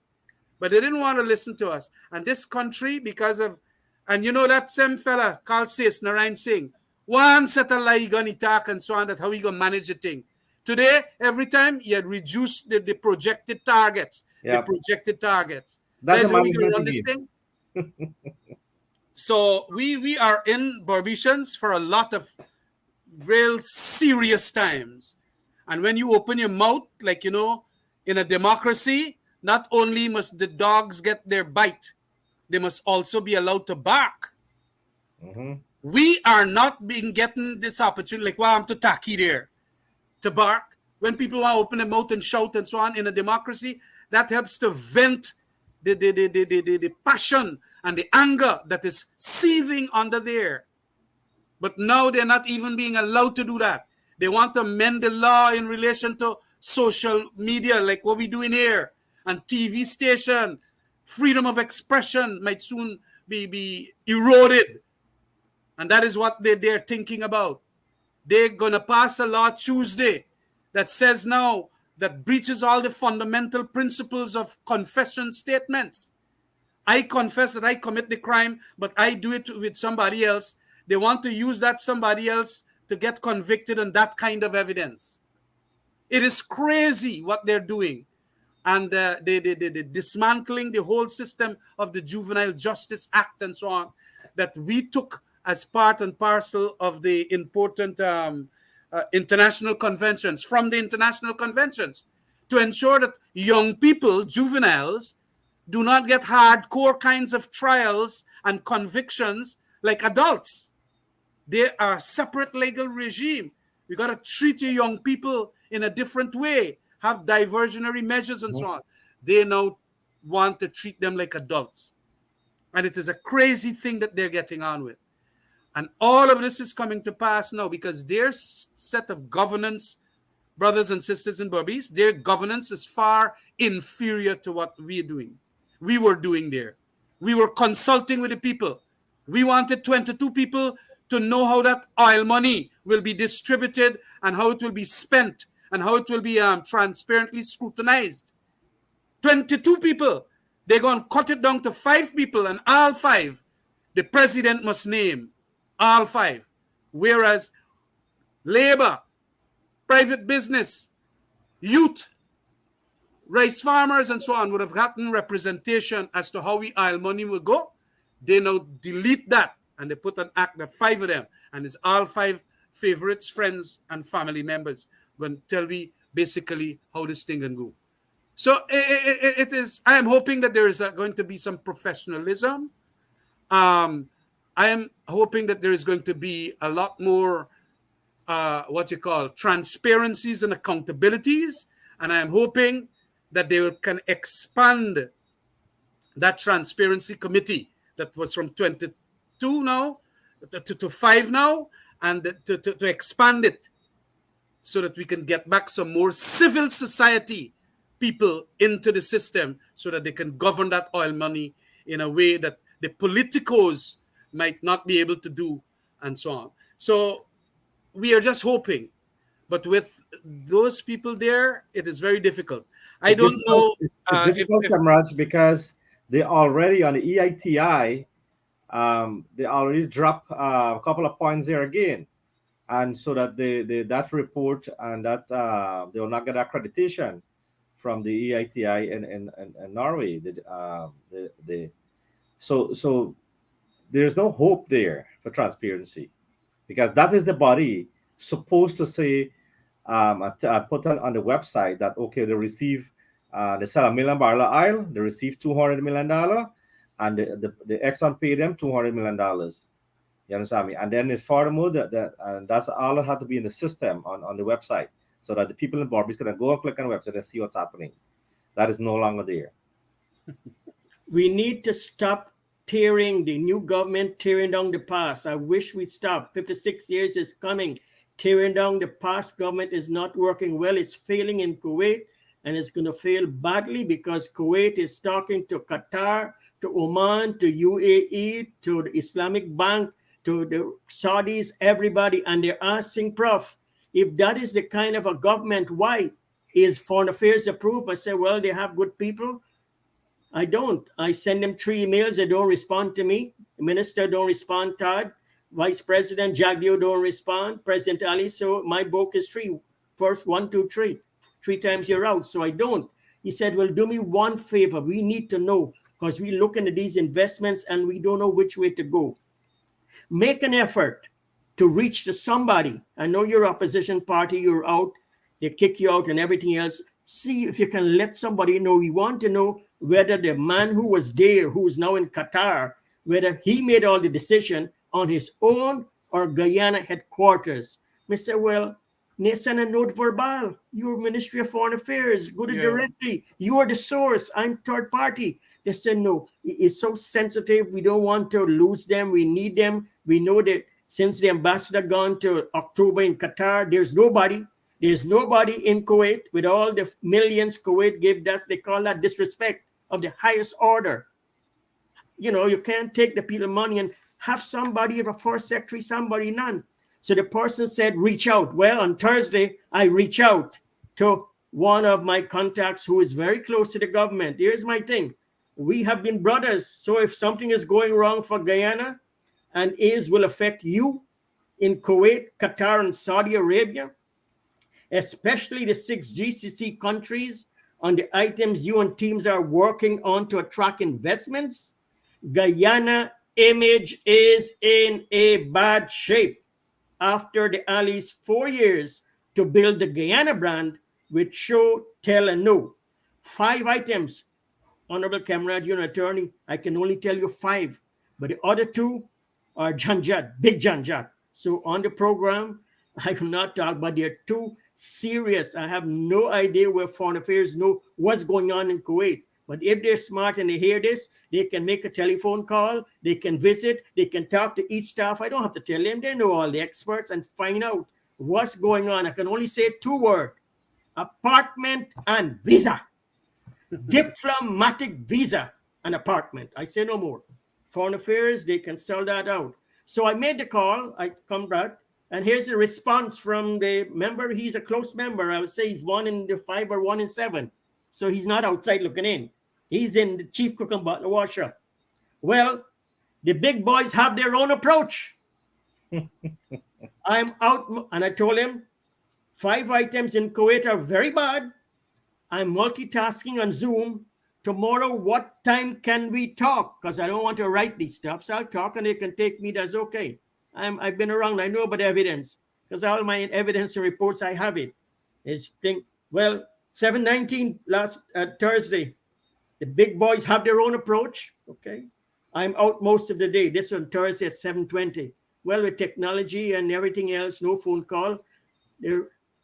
But they didn't want to listen to us. And this country, because of, and that same fella, Carl Sis, Narayan Singh, one set of lie gonna talk and so on, that how he gonna manage the thing. Today, every time he had reduced the projected targets. Yep. The projected targets. That's That's the how we gonna management run you this need. thing. So we are in Barbicians for a lot of real serious times. And when you open your mouth, like, in a democracy, not only must the dogs get their bite, they must also be allowed to bark. Mm-hmm. We are not getting this opportunity, like, I'm too tacky there, to bark. When people want to open their mouth and shout and so on in a democracy, that helps to vent the passion and the anger that is seething under there. But now they're not even being allowed to do that. They want to amend the law in relation to social media, like what we're doing here, and TV station. Freedom of expression might soon be eroded. And that is what they're thinking about. They're going to pass a law Tuesday that says now that breaches all the fundamental principles of confession statements. I confess that I commit the crime, but I do it with somebody else. They want to use that somebody else to get convicted on that kind of evidence. It is crazy what they're doing. And they dismantling the whole system of the Juvenile Justice Act and so on, that we took as part and parcel of the important international conventions, from the international conventions, to ensure that young people, juveniles, do not get hardcore kinds of trials and convictions like adults. They are a separate legal regime. We got to treat your young people in a different way, have diversionary measures and so on. They now want to treat them like adults. And it is a crazy thing that they're getting on with. And all of this is coming to pass now because their set of governance, brothers and sisters in Burmese, their governance is far inferior to what we're doing. We were doing there. We were consulting with the people. We wanted 22 people to know how that oil money will be distributed and how it will be spent and how it will be transparently scrutinized. 22 people. They're going to cut it down to 5 people, and all 5, the president must name all 5. Whereas labor, private business, youth, rice farmers, and so on would have gotten representation as to how the oil money will go. They now delete that and they put an act of 5 of them, and it's all 5 favorites, friends, and family members going to tell me basically how this thing can go. So it is. I am hoping that there is going to be some professionalism. I am hoping that there is going to be a lot more transparencies and accountabilities, and I am hoping that they can expand that transparency committee that was from 22 now to 5 now, and to expand it so that we can get back some more civil society people into the system so that they can govern that oil money in a way that the politicos might not be able to do, and so on. So we are just hoping. But with those people there, it is very difficult. I don't know. It's difficult, Kamraj, because they already on the EITI, they already dropped a couple of points there again. And so that that report and that they will not get accreditation from the EITI in Norway. So there's no hope there for transparency, because that is the body supposed to say, put on the website that, okay, they receive, they sell $1 million barrel of oil, they receive $200 million, and the Exxon paid them $200 million. You understand me? And then furthermore, and that's all that had to be in the system on the website, so that the people in Barbados can go and click on the website and see what's happening. That is no longer there. We need to stop tearing the new government, tearing down the past. I wish we'd stop. 56 years is coming. Tearing down the past government is not working well. It's failing in Kuwait, and it's going to fail badly because Kuwait is talking to Qatar, to Oman, to UAE, to the Islamic Bank, to the Saudis, everybody, and they're asking, Prof, if that is the kind of a government, why is Foreign Affairs approved? I say, well, they have good people. I don't. I send them 3 emails. They don't respond to me. The minister don't respond, Todd. Vice President Jagdeo don't respond. President Ali. So my book is 3. First, 1, 2, 3. 3 times you're out. So I don't. He said, well, do me one favor. We need to know, because we're looking at these investments and we don't know which way to go. Make an effort to reach to somebody. I know you're opposition party, you're out, they kick you out and everything else. See if you can let somebody know. We want to know whether the man who was there, who is now in Qatar, whether he made all the decision on his own or Guyana headquarters. I said, well, send a note verbal. You're Ministry of Foreign Affairs. Go to directly. You are the source. I'm third party. They said, no, it's so sensitive. We don't want to lose them. We need them. We know that since the ambassador gone to October in Qatar, there's nobody in Kuwait. With all the millions Kuwait gave us, they call that disrespect of the highest order. You know, you can't take the people money and have somebody, a first secretary, somebody none. So the person said, reach out. Well, on Thursday, I reach out to one of my contacts who is very close to the government. Here's my thing. We have been brothers. So if something is going wrong for Guyana and is will affect you in Kuwait, Qatar, and Saudi Arabia, especially the 6 GCC countries on the items you and teams are working on to attract investments, Guyana image is in a bad shape after the Ali's 4 years to build the Guyana brand with show, tell, and know. 5 items. Honorable Camarade, you're an attorney. I can only tell you 5, but the other 2 are janjat, big janjat. So on the program, I cannot talk, but they're too serious. I have no idea where foreign affairs know what's going on in Kuwait. But if they're smart and they hear this, they can make a telephone call, they can visit, they can talk to each staff. I don't have to tell them. They know all the experts and find out what's going on. I can only say 2 words: apartment and visa. Diplomatic visa and apartment. I say no more. Foreign affairs, they can sell that out. So I made the call. I come back, and here's a response from the member. He's a close member. I would say he's 1 in the 5 or 1 in 7. So he's not outside looking in. He's in the chief cook and butler washer. Well, the big boys have their own approach. I'm out, and I told him 5 items in Kuwait are very bad. I'm multitasking on Zoom. Tomorrow, what time can we talk? Because I don't want to write these stuff. So I'll talk and they can take me. That's okay. I've been around. I know about evidence. Because all my evidence and reports, I have it. Well, 7:19 last Thursday. The big boys have their own approach. Okay. I'm out most of the day. This one Thursday at 7:20. Well, with technology and everything else, no phone call.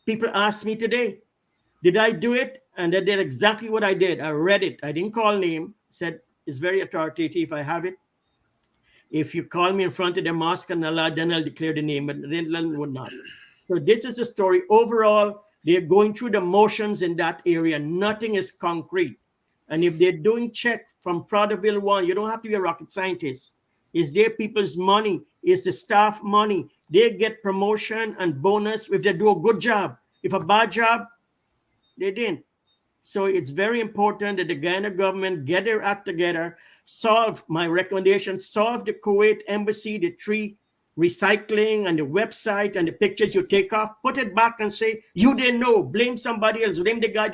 People asked me today, did I do it? And I did exactly what I did. I read it. I didn't call name. Said it's very authoritative. I have it. If you call me in front of the mosque and Allah, then I'll declare the name, but then would not. So this is the story. Overall, they're going through the motions in that area. Nothing is concrete. And if they're doing check from Prodaville 1, you don't have to be a rocket scientist. It's their people's money. It's the staff money. They get promotion and bonus if they do a good job. If a bad job, they didn't. So it's very important that the Guyana government get their act together, solve my recommendation, solve the Kuwait embassy, the 3 recycling and the website and the pictures you take off, put it back and say, you didn't know, blame somebody else, blame the guy.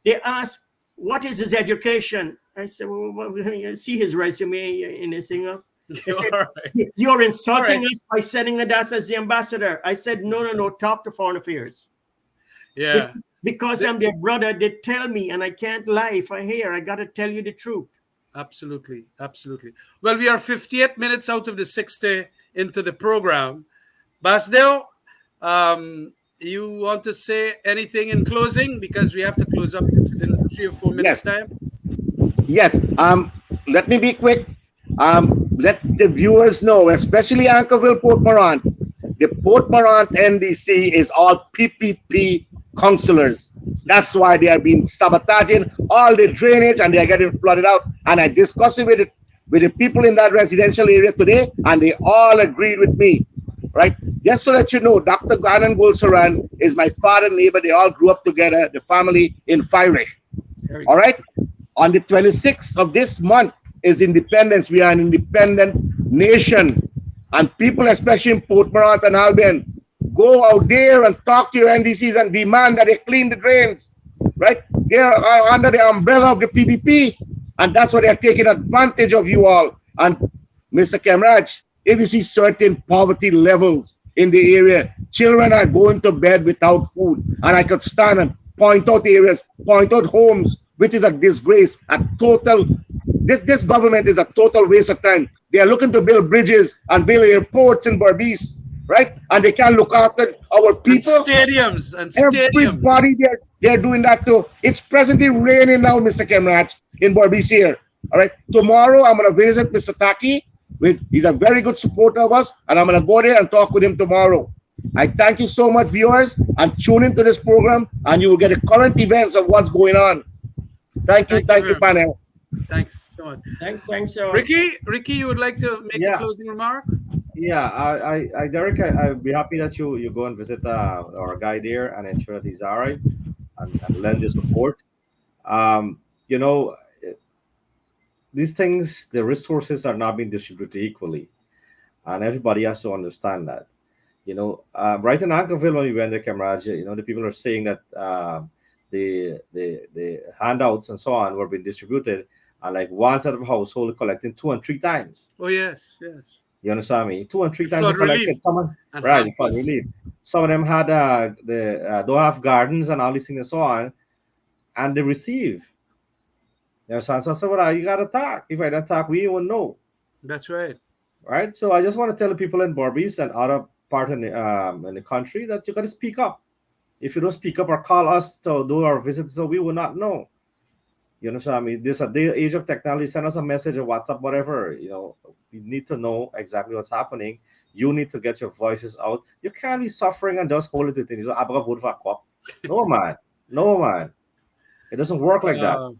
They ask, what is his education? I said, well, see his resume in the thing up. They said, right. You're insulting us by sending that as the ambassador. I said, no, talk to foreign affairs. Yeah. Because I'm their brother, they tell me, and I can't lie. If I hear, I got to tell you the truth. Absolutely. Well, we are 58 minutes out of the 60 into the program. Basdeo, you want to say anything in closing? Because we have to close up in 3 or 4 minutes time. Yes. Let me be quick. Let the viewers know, especially Anchorville, Port Morant. The Port Morant NDC is all PPP councillors. That's why they have been sabotaging all the drainage and they are getting flooded out. And I discussed it with the people in that residential area today, and they all agreed with me. Right? Just to let you know, Dr. Ganan Gulsaran is my father neighbor. They all grew up together, the family in Fire. All right? On the 26th of this month is independence. We are an independent nation. And people, especially in Port Morant and Albion, go out there and talk to your NDCs and demand that they clean the drains, right? They are under the umbrella of the PPP, and that's why they're taking advantage of you all. And Mr. Kamraj, if you see certain poverty levels in the area, children are going to bed without food, and I could stand and point out areas, point out homes, which is a disgrace, a total. This government is a total waste of time. They are looking to build bridges and build airports in Berbice, right? And they can't look after our people. And stadiums. Everybody, they're doing that too. It's presently raining now, Mr. Kemraj, in Berbice here. All right. Tomorrow, I'm going to visit Mr. Taki. He's a very good supporter of us, and I'm going to go there and talk with him tomorrow. I thank you so much, viewers, and tune into this program, and you will get the current events of what's going on. Thank you, panel. Thanks so much. Thanks. Ricky, you would like to make a closing remark? Yeah, Derek, I'd be happy that you go and visit our guy there and ensure that he's all right. and lend your support. Um, you know, these things, the resources are not being distributed equally, and everybody has to understand that. Right in Anchorville, when we went there, Camarade, the people are saying that the handouts and so on were being distributed, and like one set of household collecting two and three times. Oh yes, yes. You understand me? Two and three The times they flood relief collected. Someone, and right? The flood hampers. relief. Some of them had the don't have gardens and all these things and so on, and they receive. You understand? So I said, well, you got to talk. If I don't talk, we won't know, That's right. right? So I just want to tell the people in Barbados and other part in the country that you got to speak up. If you don't speak up or call us to do our visits, so we will not know. You know what I mean? This a day age of technology. Send us a message or WhatsApp, whatever. We need to know exactly what's happening. You need to get your voices out. You can't be suffering and just hold it within. I'm gonna vote for a cop. No man, no man. It doesn't work like that. Uh,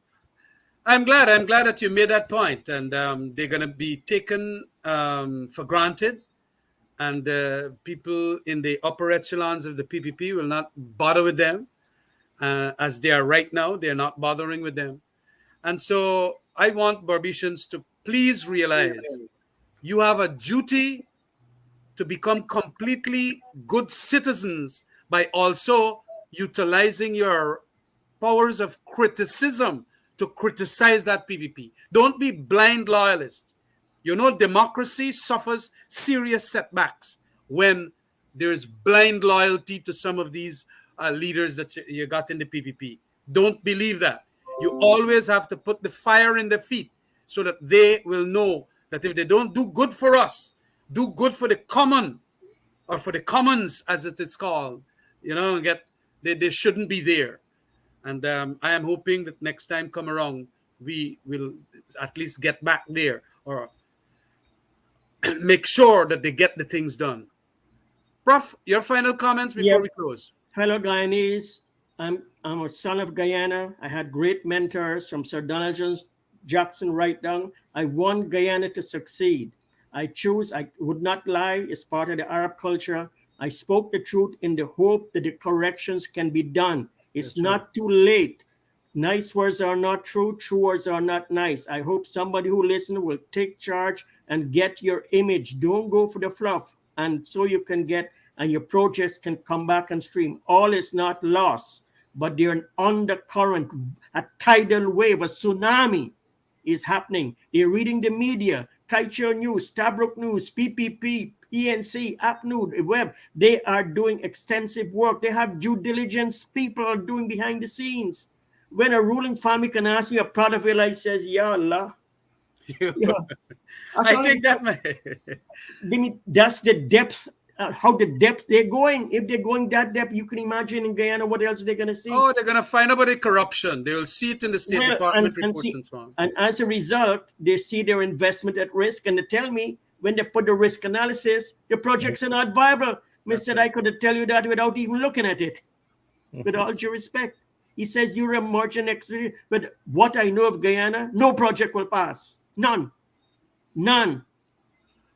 I'm glad. I'm glad that you made that point, and they're going to be taken for granted, and people in the upper echelons of the PPP will not bother with them as they are right now. They're not bothering with them, and so I want Barbicians to please realize you have a duty to become completely good citizens by also utilizing your powers of criticism to criticize that PPP. Don't be blind loyalists. Democracy suffers serious setbacks when there's blind loyalty to some of these leaders that you got in the PPP. Don't believe that. You always have to put the fire in their feet so that they will know that if they don't do good for us, do good for the common or for the commons, as it is called, they shouldn't be there. And I am hoping that next time come around, we will at least get back there or make sure that they get the things done. Prof, your final comments before Yep. we close. Fellow Guyanese, I'm a son of Guyana. I had great mentors from Sir Donald Jones Jackson right down. I want Guyana to succeed. I would not lie, it's part of the Arab culture. I spoke the truth in the hope that the corrections can be done. It's That's not too late. Nice words are not true, true words are not nice. I hope somebody who listens will take charge and get your image. Don't go for the fluff. And so you can get, and your projects can come back and stream. All is not lost, but they're an undercurrent, a tidal wave, a tsunami is happening. They're reading the media, Kaicho News, Stabrook News, PPP, PNC, Apnud, Web. They are doing extensive work. They have due diligence people are doing behind the scenes. When a ruling family can ask me a product of your life, says, Ya Allah. Yeah. I take that, man. That's the depth, how the depth they're going. If they're going that depth, you can imagine in Guyana what else they're going to see. Oh, they're going to find out about the corruption. They will see it in the State Department reports and so on. And as a result, they see their investment at risk, and they tell me when they put the risk analysis, the projects are not viable. Mr. I could tell you that without even looking at it, with all due respect. He says you're a merchant expert, but what I know of Guyana, no project will pass. None.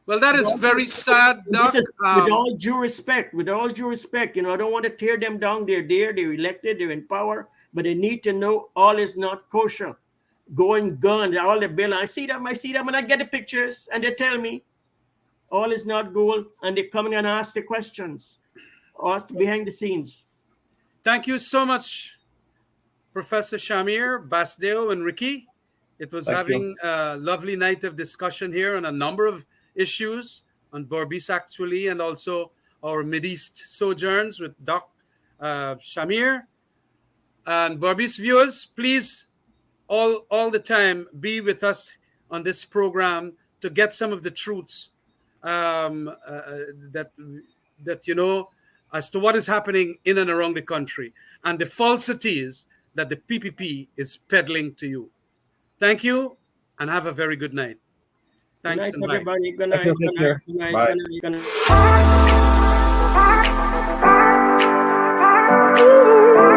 Well, that is very sad, Doc. With all due respect, I don't want to tear them down. They're there, they're elected, they're in power, but they need to know all is not kosher. Going guns, all the bill. I see them, and I get the pictures, and they tell me all is not gold, and they come in and ask the questions, ask behind the scenes. Thank you so much, Professor Shamir, Basdeo, and Ricky. It was having a lovely night of discussion here on a number of issues on Berbice actually, and also our Mideast sojourns with Doc Shamir. And Berbice viewers, please all the time be with us on this program to get some of the truths that as to what is happening in and around the country and the falsities that the PPP is peddling to you. Thank you, and have a very good night. Thanks, Good night, everybody. Good night. Good night.